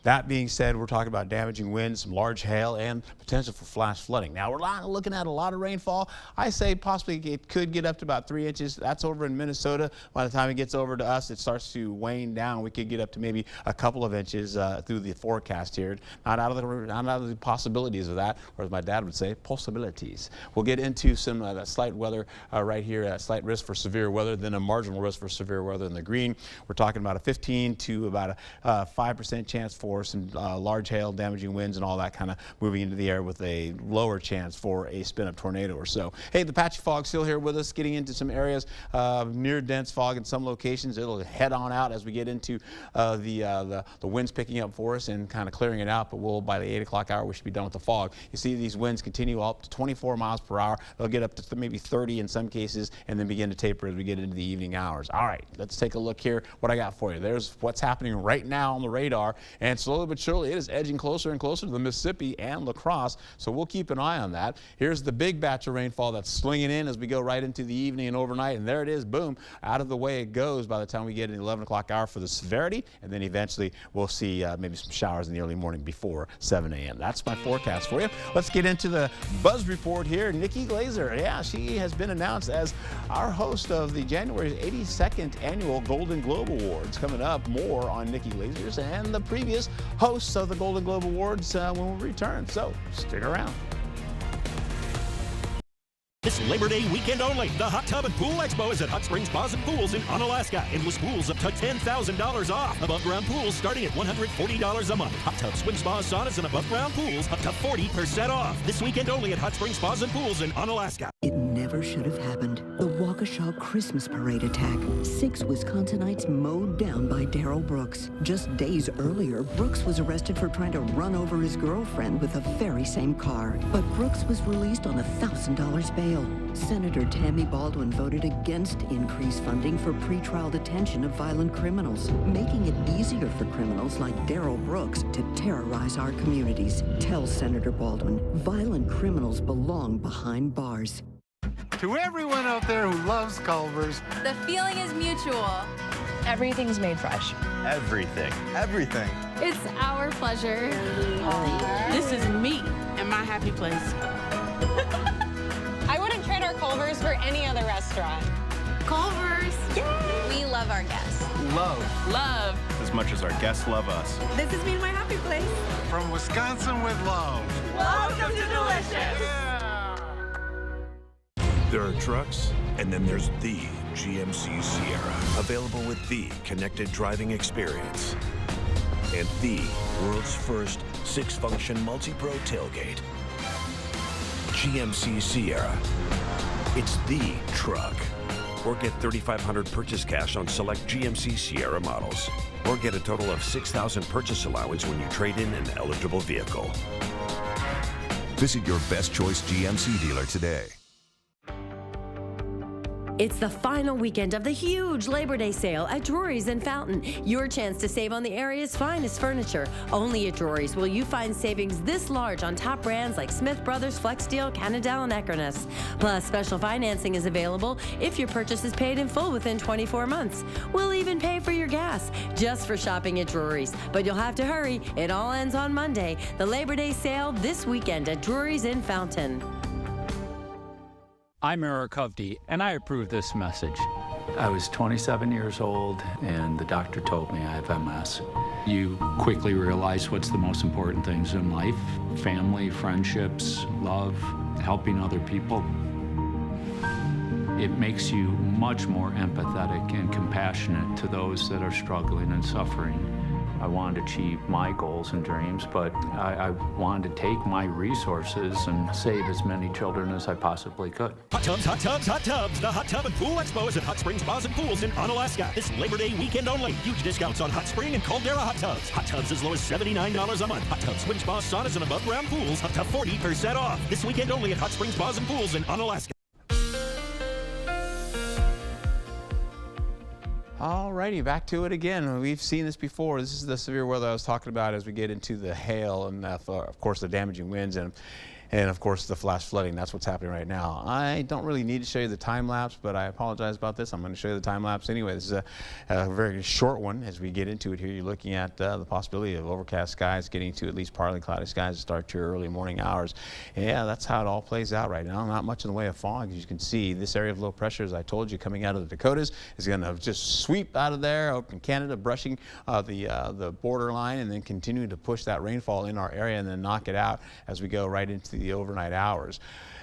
[SPEAKER 23] That being said, we're talking about damaging winds, some large hail, and potential for flash flooding. Now, we're looking at a lot of rainfall. I say possibly it could get up to about 3 inches. That's over in Minnesota. By the time it gets over to us, it starts to wane down. We could get up to maybe a couple of inches through the forecast here. Not out of the possibilities of that, or as my dad would say, possibilities. We'll get into some that slight weather right here, slight risk for severe weather, then a marginal risk for severe weather in the green. We're talking about a 15 to about a 5% chance for for some large hail, damaging winds, and all that kind of moving into the air with a lower chance for a spin-up tornado or so. Hey, the patchy fog still here with us, getting into some areas near dense fog in some locations. It'll head on out as we get into the winds picking up for us and kind of clearing it out, but by the 8 o'clock hour, we should be done with the fog. You see these winds continue up to 24 miles per hour. They'll get up to maybe 30 in some cases and then begin to taper as we get into the evening hours. All right, let's take a look here what I got for you. There's what's happening right now on the radar, and slowly but surely it is edging closer and closer to the Mississippi and La Crosse, so we'll keep an eye on that. Here's the big batch of rainfall that's slinging in as we go right into the evening and overnight, and there it is, boom, out of the way it goes by the time we get in the 11 o'clock hour for the severity, and then eventually we'll see maybe some showers in the early morning before 7 a.m. That's my forecast for you. Let's get into the Buzz Report here. Nikki Glazer, yeah, she has been announced as our host of the January 82nd Annual Golden Globe Awards. Coming up, more on Nikki Glazer's and the previous hosts of the Golden Globe Awards when we return. So stick around.
[SPEAKER 3] This Labor Day weekend only, the Hot Tub and Pool Expo is at Hot Springs Spas and Pools in Unalaska. Endless pools up to $10,000 off. Above ground pools starting at $140 a month. Hot tub, swim spas, saunas, and above ground pools up to 40% off. This weekend only at Hot Springs Spas and Pools in Unalaska.
[SPEAKER 4] It never should have happened. The Waukesha Christmas Parade attack. 6 Wisconsinites mowed down by Darrell Brooks. Just days earlier, Brooks was arrested for trying to run over his girlfriend with the very same car. But Brooks was released on $1,000 bail. Senator Tammy Baldwin voted against increased funding for pretrial detention of violent criminals, making it easier for criminals like Darrell Brooks to terrorize our communities. Tell Senator Baldwin, violent criminals belong behind bars.
[SPEAKER 6] To everyone out there who loves Culver's,
[SPEAKER 8] the feeling is mutual. Everything's made fresh.
[SPEAKER 6] Everything. Everything.
[SPEAKER 8] It's our pleasure.
[SPEAKER 9] This is me and my happy place.
[SPEAKER 20] I wouldn't trade our Culver's for any other restaurant.
[SPEAKER 8] Culver's.
[SPEAKER 20] Yay! We love our guests.
[SPEAKER 6] Love.
[SPEAKER 9] Love.
[SPEAKER 6] As much as our guests love us.
[SPEAKER 8] This is me and my happy place.
[SPEAKER 6] From Wisconsin with love.
[SPEAKER 8] Welcome to Delicious.
[SPEAKER 6] Yeah.
[SPEAKER 25] There are trucks, and then there's the GMC Sierra. Available with the connected driving experience. And the world's first 6-function multi-pro tailgate. GMC Sierra. It's the truck. Or get $3,500 purchase cash on select GMC Sierra models. Or get a total of $6,000 purchase allowance when you trade in an eligible vehicle. Visit your best choice GMC dealer today.
[SPEAKER 24] It's the final weekend of the huge Labor Day sale at Drury's in Fountain. Your chance to save on the area's finest furniture. Only at Drury's will you find savings this large on top brands like Smith Brothers, Flexsteel, Cannondale, and Eckernes. Plus, special financing is available if your purchase is paid in full within 24 months. We'll even pay for your gas just for shopping at Drury's. But you'll have to hurry. It all ends on Monday. The Labor Day sale this weekend at Drury's in Fountain.
[SPEAKER 13] I'm Eric Hovde, and I approve this message. I was 27 years old, and the doctor told me I have MS. You quickly realize what's the most important things in life: family, friendships, love, helping other people. It makes you much more empathetic and compassionate to those that are struggling and suffering. I wanted to achieve my goals and dreams, but I wanted to take my resources and save as many children as I possibly could.
[SPEAKER 3] Hot tubs, hot tubs, hot tubs. The Hot Tub and Pool Expo is at Hot Springs Spas and Pools in Unalaska. This Labor Day weekend only. Huge discounts on Hot Spring and Caldera hot tubs. Hot tubs as low as $79 a month. Hot tubs, swim spas, saunas, and above ground pools up to 40% off. This weekend only at Hot Springs Spas and Pools in Unalaska.
[SPEAKER 23] Alrighty, back to it again. We've seen this before. This is the severe weather I was talking about as we get into the hail and, of course, the damaging winds and of course, the flash flooding. That's what's happening right now. I don't really need to show you the time lapse, but I apologize about this. I'm going to show you the time lapse anyway. This is a very short one. As we get into it here, you're looking at the possibility of overcast skies getting to at least partly cloudy skies to start your early morning hours. Yeah, that's how it all plays out right now. Not much in the way of fog. As you can see, this area of low pressure, as I told you, coming out of the Dakotas, is going to just sweep out of there, up in Canada, brushing the borderline, and then continue to push that rainfall in our area and then knock it out as we go right into into the overnight hours.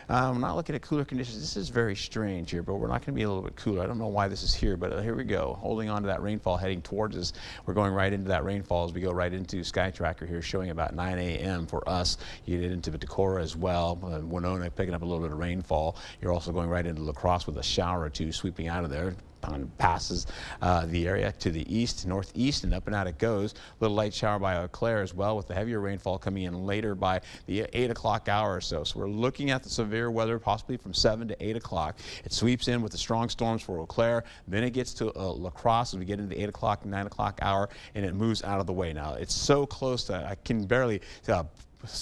[SPEAKER 23] I'm not looking at cooler conditions. This is very strange here, but we're not going to be a little bit cooler. I don't know why this is here, but here we go. Holding on to that rainfall heading towards us. We're going right into that rainfall as we go right into Sky Tracker here, showing about 9 a.m. for us. You get into Decorah as well. Winona picking up a little bit of rainfall. You're also going right into La Crosse with a shower or two sweeping out of there. Passes the area to the east, northeast, and up and out it goes. A little light shower by Eau Claire as well, with the heavier rainfall coming in later by the 8 o'clock hour or so. So we're looking at the severe weather possibly from 7 to 8 o'clock. It sweeps in with the strong storms for Eau Claire. Then it gets to La Crosse as we get into the 8 o'clock, 9 o'clock hour, and it moves out of the way. Now, it's so close that I can barely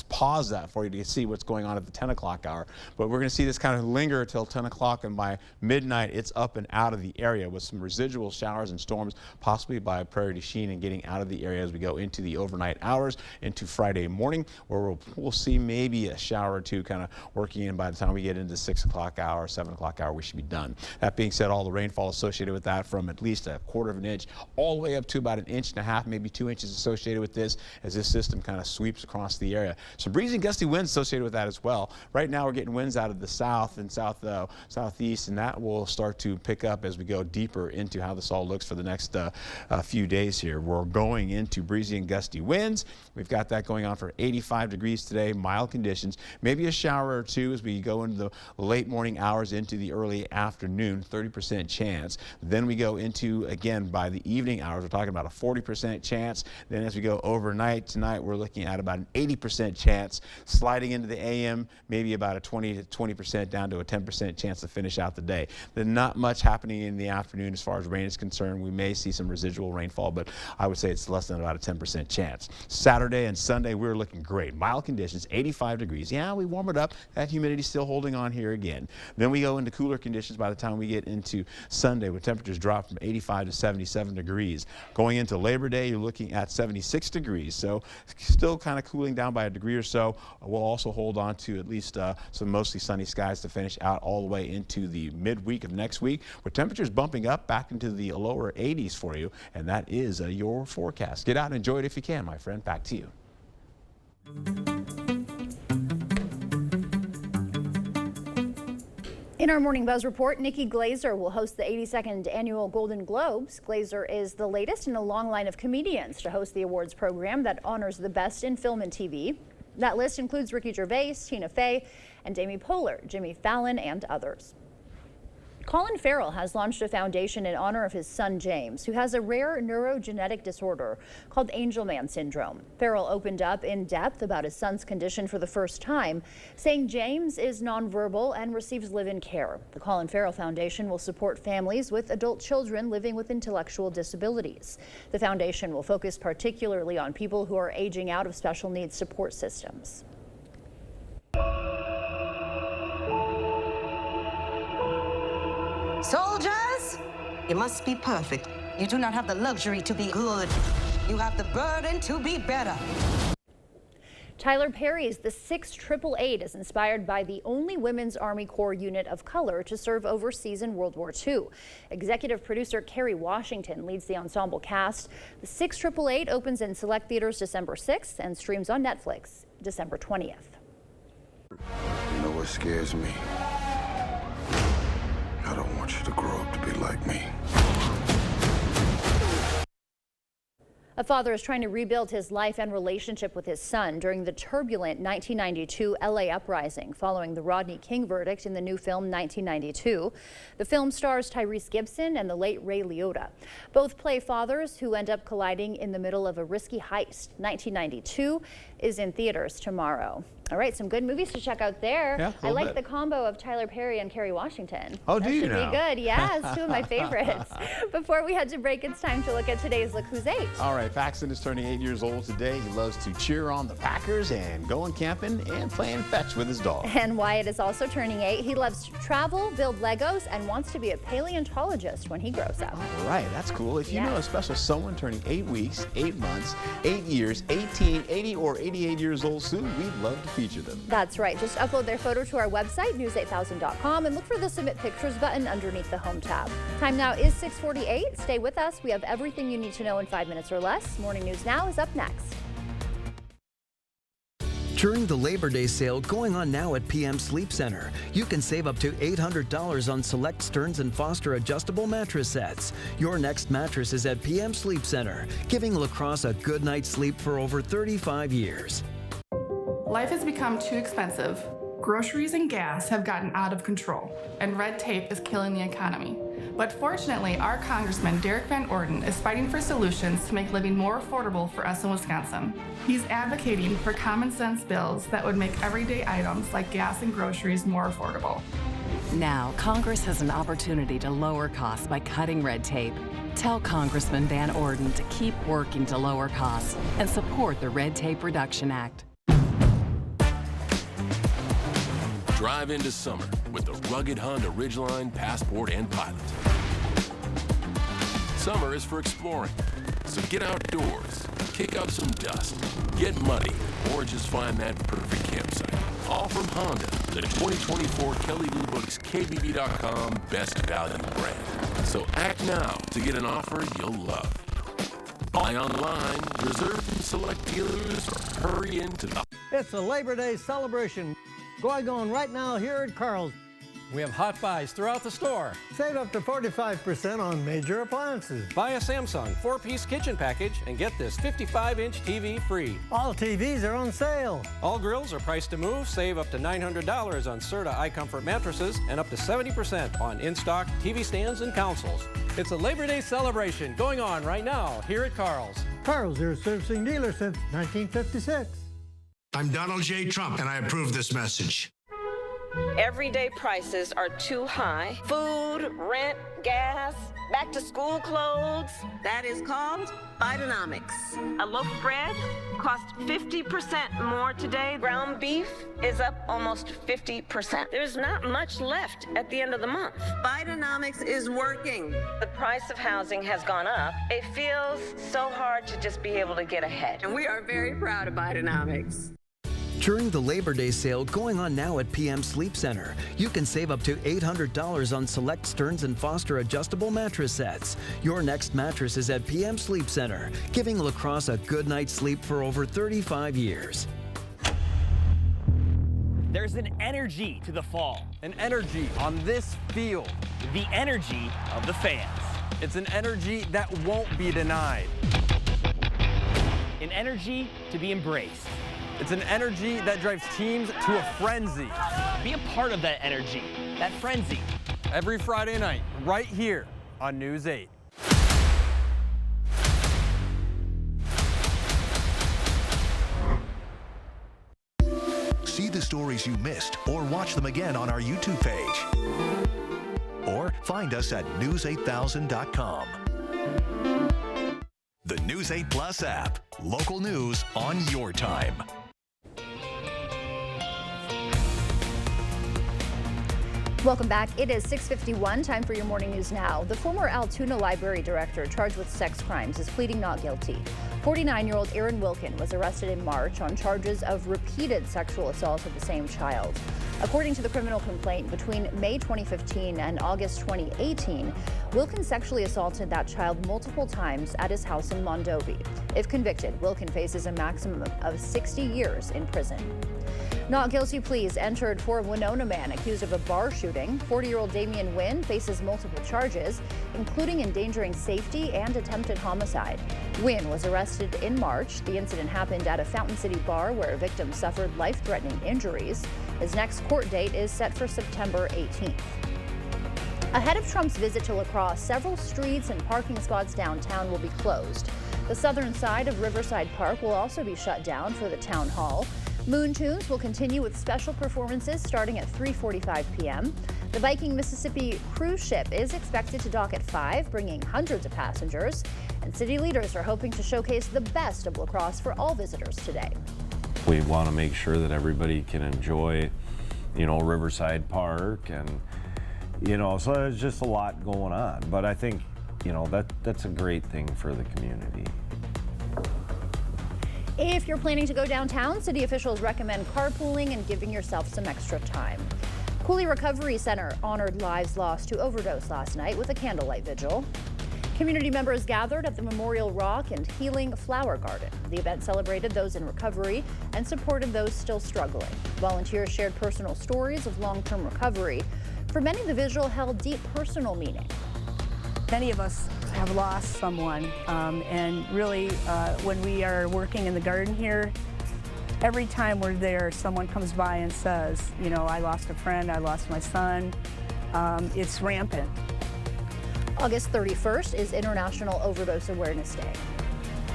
[SPEAKER 23] pause that for you to see what's going on at the 10 o'clock hour. But we're going to see this kind of linger until 10 o'clock, and by midnight, it's up and out of the area with some residual showers and storms, possibly by Prairie du Chien, and getting out of the area as we go into the overnight hours into Friday morning, where we'll see maybe a shower or two kind of working in. By the time we get into 6 o'clock hour, 7 o'clock hour, we should be done. That being said, all the rainfall associated with that, from at least a quarter of an inch all the way up to about 1.5 inches, maybe 2 inches associated with this, as this system kind of sweeps across the area. Some breezy and gusty winds associated with that as well. Right now we're getting winds out of the south and southeast, and that will start to pick up as we go deeper into how this all looks for the next few days here. We're going into breezy and gusty winds. We've got that going on for 85 degrees today, mild conditions, maybe a shower or two as we go into the late morning hours into the early afternoon, 30% chance. Then we go into, again, by the evening hours, we're talking about a 40% chance. Then as we go overnight tonight, we're looking at about an 80% chance. Sliding into the AM, maybe about a 20% down to a 10% chance to finish out the day. Then not much happening in the afternoon as far as rain is concerned. We may see some residual rainfall, but I would say it's less than about a 10% chance. Saturday and Sunday, we're looking great. Mild conditions, 85 degrees. Yeah, we warm it up. That humidity still holding on here again. Then we go into cooler conditions by the time we get into Sunday, with temperatures drop from 85 to 77 degrees. Going into Labor Day, you're looking at 76 degrees. So still kind of cooling down by a degree or so. We'll also hold on to at least some mostly sunny skies to finish out all the way into the midweek of next week, with temperatures bumping up back into the lower 80s for you. And that is your forecast. Get out and enjoy it if you can, my friend. Back to you.
[SPEAKER 1] In our Morning Buzz report, Nikki Glazer will host the 82nd annual Golden Globes. Glazer is the latest in a long line of comedians to host the awards program that honors the best in film and TV. That list includes Ricky Gervais, Tina Fey, and Amy Poehler, Jimmy Fallon, and others. Colin Farrell has launched a foundation in honor of his son James, who has a rare neurogenetic disorder called Angelman syndrome. Farrell opened up in depth about his son's condition for the first time, saying James is nonverbal and receives live-in care. The Colin Farrell Foundation will support families with adult children living with intellectual disabilities. The foundation will focus particularly on people who are aging out of special needs support systems.
[SPEAKER 5] Soldiers, you must be perfect. You do not have the luxury to be good. You have the burden to be better.
[SPEAKER 1] Tyler Perry's The 688 is inspired by the only women's Army Corps unit of color to serve overseas in World War II. Executive producer Kerry Washington leads the ensemble cast. The 688 opens in select theaters December 6th and streams on Netflix December 20th.
[SPEAKER 7] You know what scares me? I don't want you to grow up to be like me.
[SPEAKER 1] A father is trying to rebuild his life and relationship with his son during the turbulent 1992 LA uprising following the Rodney King verdict in the new film 1992. The film stars Tyrese Gibson and the late Ray Liotta. Both play fathers who end up colliding in the middle of a risky heist. 1992 is in theaters tomorrow. All right, some good movies to check out there.
[SPEAKER 23] Yeah,
[SPEAKER 1] I like the combo of Tyler Perry and Kerry Washington.
[SPEAKER 23] Oh,
[SPEAKER 1] that
[SPEAKER 23] do you
[SPEAKER 1] should
[SPEAKER 23] now?
[SPEAKER 1] be good. Yeah, it's two of my favorites. Before we head to break, it's time to look at today's Look Who's 8.
[SPEAKER 23] All right, Paxton is turning 8 years old today. He loves to cheer on the Packers and going camping and playing fetch with his dog.
[SPEAKER 1] And Wyatt is also turning 8. He loves to travel, build Legos, and wants to be a paleontologist when he grows up.
[SPEAKER 23] All right, that's cool. If you know a special someone turning 8 weeks, 8 months, 8 years, 18, 80, or 88 years old soon, we'd love to feature them.
[SPEAKER 1] That's right. Just upload their photo to our website, news8000.com, and look for the Submit Pictures button underneath the Home tab. Time now is 6:48. Stay with us. We have everything you need to know in 5 minutes or less. Morning News Now is up next.
[SPEAKER 10] During the Labor Day sale going on now at PM Sleep Center, you can save up to $800 on select Stearns & Foster adjustable mattress sets. Your next mattress is at PM Sleep Center, giving La Crosse a good night's sleep for over 35 years.
[SPEAKER 11] Life has become too expensive. Groceries and gas have gotten out of control, and red tape is killing the economy. But fortunately, our Congressman Derek Van Orden is fighting for solutions to make living more affordable for us in Wisconsin. He's advocating for common sense bills that would make everyday items like gas and groceries more affordable.
[SPEAKER 12] Now, Congress has an opportunity to lower costs by cutting red tape. Tell Congressman Van Orden to keep working to lower costs and support the Red Tape Reduction Act.
[SPEAKER 15] Drive into summer with the rugged Honda Ridgeline, Passport, and Pilot. Summer is for exploring, so get outdoors, kick up some dust, get muddy, or just find that perfect campsite. All from Honda, the 2024 Kelley Blue Book's KBB.com Best Value brand. So act now to get an offer you'll love. Buy online, reserve from select dealers, or hurry into the...
[SPEAKER 16] It's a Labor Day celebration going on right now here at Carl's.
[SPEAKER 17] We have hot buys throughout the store.
[SPEAKER 16] Save up to 45% on major appliances.
[SPEAKER 17] Buy a Samsung 4-piece kitchen package and get this 55-inch TV free.
[SPEAKER 16] All TVs are on sale.
[SPEAKER 17] All grills are priced to move. Save up to $900 on Serta iComfort mattresses and up to 70% on in-stock TV stands and consoles. It's a Labor Day celebration going on right now here at Carl's.
[SPEAKER 16] Carl's, your servicing dealer since 1956.
[SPEAKER 26] I'm Donald J. Trump, and I approve this message.
[SPEAKER 27] Everyday prices are too high. Food, rent, gas, back to school clothes. That is called Bidenomics. A loaf of bread costs 50% more today. Ground beef is up almost 50%. There's not much left at the end of the month. Bidenomics is working. The price of housing has gone up. It feels so hard to just be able to get ahead. And we are very proud of Bidenomics.
[SPEAKER 10] During the Labor Day sale going on now at PM Sleep Center, you can save up to $800 on select Stearns & Foster adjustable mattress sets. Your next mattress is at PM Sleep Center, giving La Crosse a good night's sleep for over 35 years.
[SPEAKER 28] There's an energy to the fall.
[SPEAKER 30] An energy on this field.
[SPEAKER 28] The energy of the fans.
[SPEAKER 30] It's an energy that won't be denied.
[SPEAKER 28] An energy to be embraced.
[SPEAKER 30] It's an energy that drives teams to a frenzy.
[SPEAKER 28] Be a part of that energy, that frenzy.
[SPEAKER 30] Every Friday night, right here on News 8.
[SPEAKER 25] See the stories you missed or watch them again on our YouTube page. Or find us at news8000.com. The News 8 Plus app. Local news on your time.
[SPEAKER 1] Welcome back. It is 6:51. Time for your morning news now. The former Altoona Library director charged with sex crimes is pleading not guilty. 49-year-old Aaron Wilkin was arrested in March on charges of repeated sexual assault of the same child. According to the criminal complaint, between May 2015 and August 2018, Wilkin sexually assaulted that child multiple times at his house in Mondovi. If convicted, Wilkin faces a maximum of 60 years in prison. Not guilty pleas entered for a Winona man accused of a bar shooting. 40-year-old Damian Wynn faces multiple charges, including endangering safety and attempted homicide. Wynn was arrested in March. The incident happened at a Fountain City bar where a victim suffered life-threatening injuries. His next court date is set for September 18th. Ahead of Trump's visit to La Crosse, several streets and parking spots downtown will be closed. The southern side of Riverside Park will also be shut down for the town hall. Moon Tunes will continue with special performances starting at 3:45 p.m. The Viking Mississippi cruise ship is expected to dock at 5, bringing hundreds of passengers. And city leaders are hoping to showcase the best of La Crosse for all visitors today.
[SPEAKER 31] We want to make sure that everybody can enjoy, Riverside Park, and, so there's just a lot going on. But I think, that's a great thing for the community.
[SPEAKER 1] If you're planning to go downtown, city officials recommend carpooling and giving yourself some extra time. Cooley Recovery Center honored lives lost to overdose last night with a candlelight vigil. Community members gathered at the Memorial Rock and Healing Flower Garden. The event celebrated those in recovery and supported those still struggling. Volunteers shared personal stories of long-term recovery. For many, the vigil held deep personal meaning.
[SPEAKER 2] Many of us have lost someone, and really when we are working in the garden here, every time we're there, someone comes by and says, you know, I lost a friend, I lost my son. It's rampant.
[SPEAKER 1] August 31st is International Overdose Awareness Day.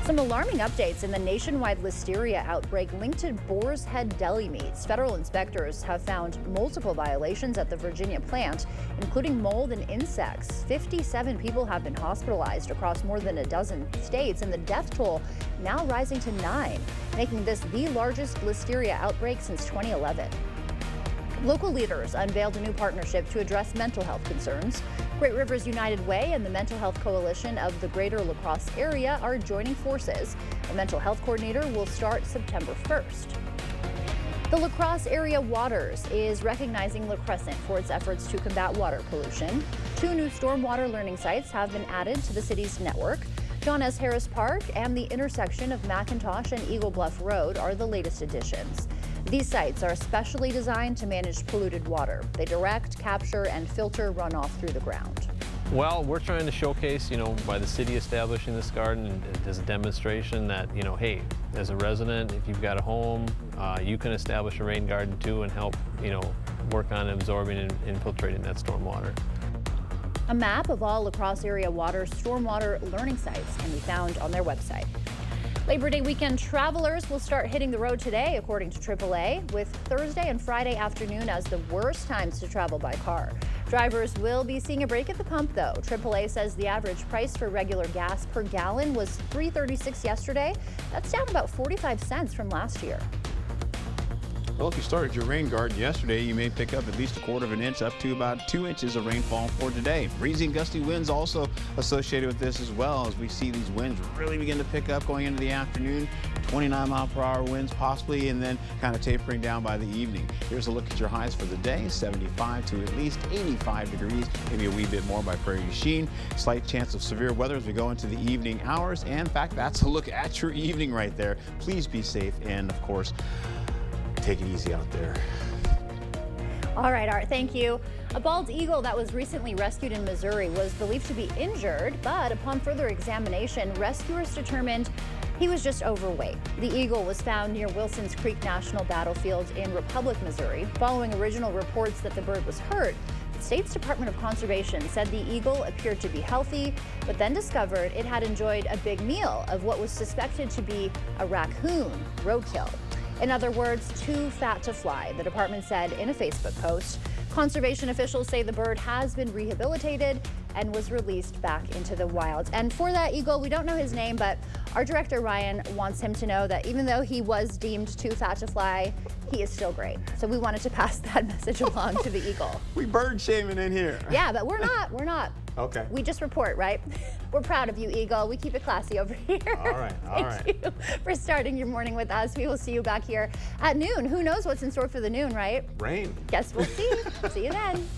[SPEAKER 1] Some alarming updates in the nationwide listeria outbreak linked to Boar's Head deli meats. Federal inspectors have found multiple violations at the Virginia plant, including mold and insects. 57 people have been hospitalized across more than a dozen states, and the death toll now rising to 9, making this the largest listeria outbreak since 2011. Local leaders unveiled a new partnership to address mental health concerns. Great Rivers United Way and the Mental Health Coalition of the Greater La Crosse area are joining forces. A mental health coordinator will start September 1st. The La Crosse Area Waters is recognizing La Crescent for its efforts to combat water pollution. 2 new stormwater learning sites have been added to the city's network. John S. Harris Park and the intersection of McIntosh and Eagle Bluff Road are the latest additions. These sites are specially designed to manage polluted water. They direct, capture, and filter runoff through the ground.
[SPEAKER 4] Well, we're trying to showcase, by the city establishing this garden and as a demonstration that, hey, as a resident, if you've got a home, you can establish a rain garden too and help, work on absorbing and infiltrating that storm water.
[SPEAKER 1] A map of all La Crosse Area Water's stormwater learning sites can be found on their website. Labor Day weekend travelers will start hitting the road today, according to AAA, with Thursday and Friday afternoon as the worst times to travel by car. Drivers will be seeing a break at the pump, though. AAA says the average price for regular gas per gallon was $3.36 yesterday. That's down about 45 cents from last year.
[SPEAKER 23] Well, if you started your rain garden yesterday, you may pick up at least 1/4 of an inch up to about 2 inches of rainfall for today. Breezy and gusty winds also associated with this as well, as we see these winds really begin to pick up going into the afternoon. 29-mile-per-hour winds possibly, and then kind of tapering down by the evening. Here's a look at your highs for the day: 75 to at least 85 degrees, maybe a wee bit more by Prairie du Chien. Slight chance of severe weather as we go into the evening hours. And in fact, that's a look at your evening right there. Please be safe, and of course, take it easy out there.
[SPEAKER 1] All right, Art, thank you. A bald eagle that was recently rescued in Missouri was believed to be injured, but upon further examination, rescuers determined he was just overweight. The eagle was found near Wilson's Creek National Battlefield in Republic, Missouri. Following original reports that the bird was hurt, the state's Department of Conservation said the eagle appeared to be healthy, but then discovered it had enjoyed a big meal of what was suspected to be a raccoon roadkill. In other words, too fat to fly, the department said in a Facebook post. Conservation officials say the bird has been rehabilitated and was released back into the wild. And for that eagle, we don't know his name, but our director Ryan wants him to know that even though he was deemed too fat to fly, he is still great. So we wanted to pass that message along to the eagle.
[SPEAKER 23] We bird shaming in here.
[SPEAKER 1] Yeah, but we're not.
[SPEAKER 23] Okay.
[SPEAKER 1] We just report, right? We're proud of you, Eagle. We keep it classy over here.
[SPEAKER 23] All right, all right.
[SPEAKER 1] Thank you for starting your morning with us. We will see you back here at noon. Who knows what's in store for the noon, right?
[SPEAKER 23] Rain.
[SPEAKER 1] Guess we'll see. See you then.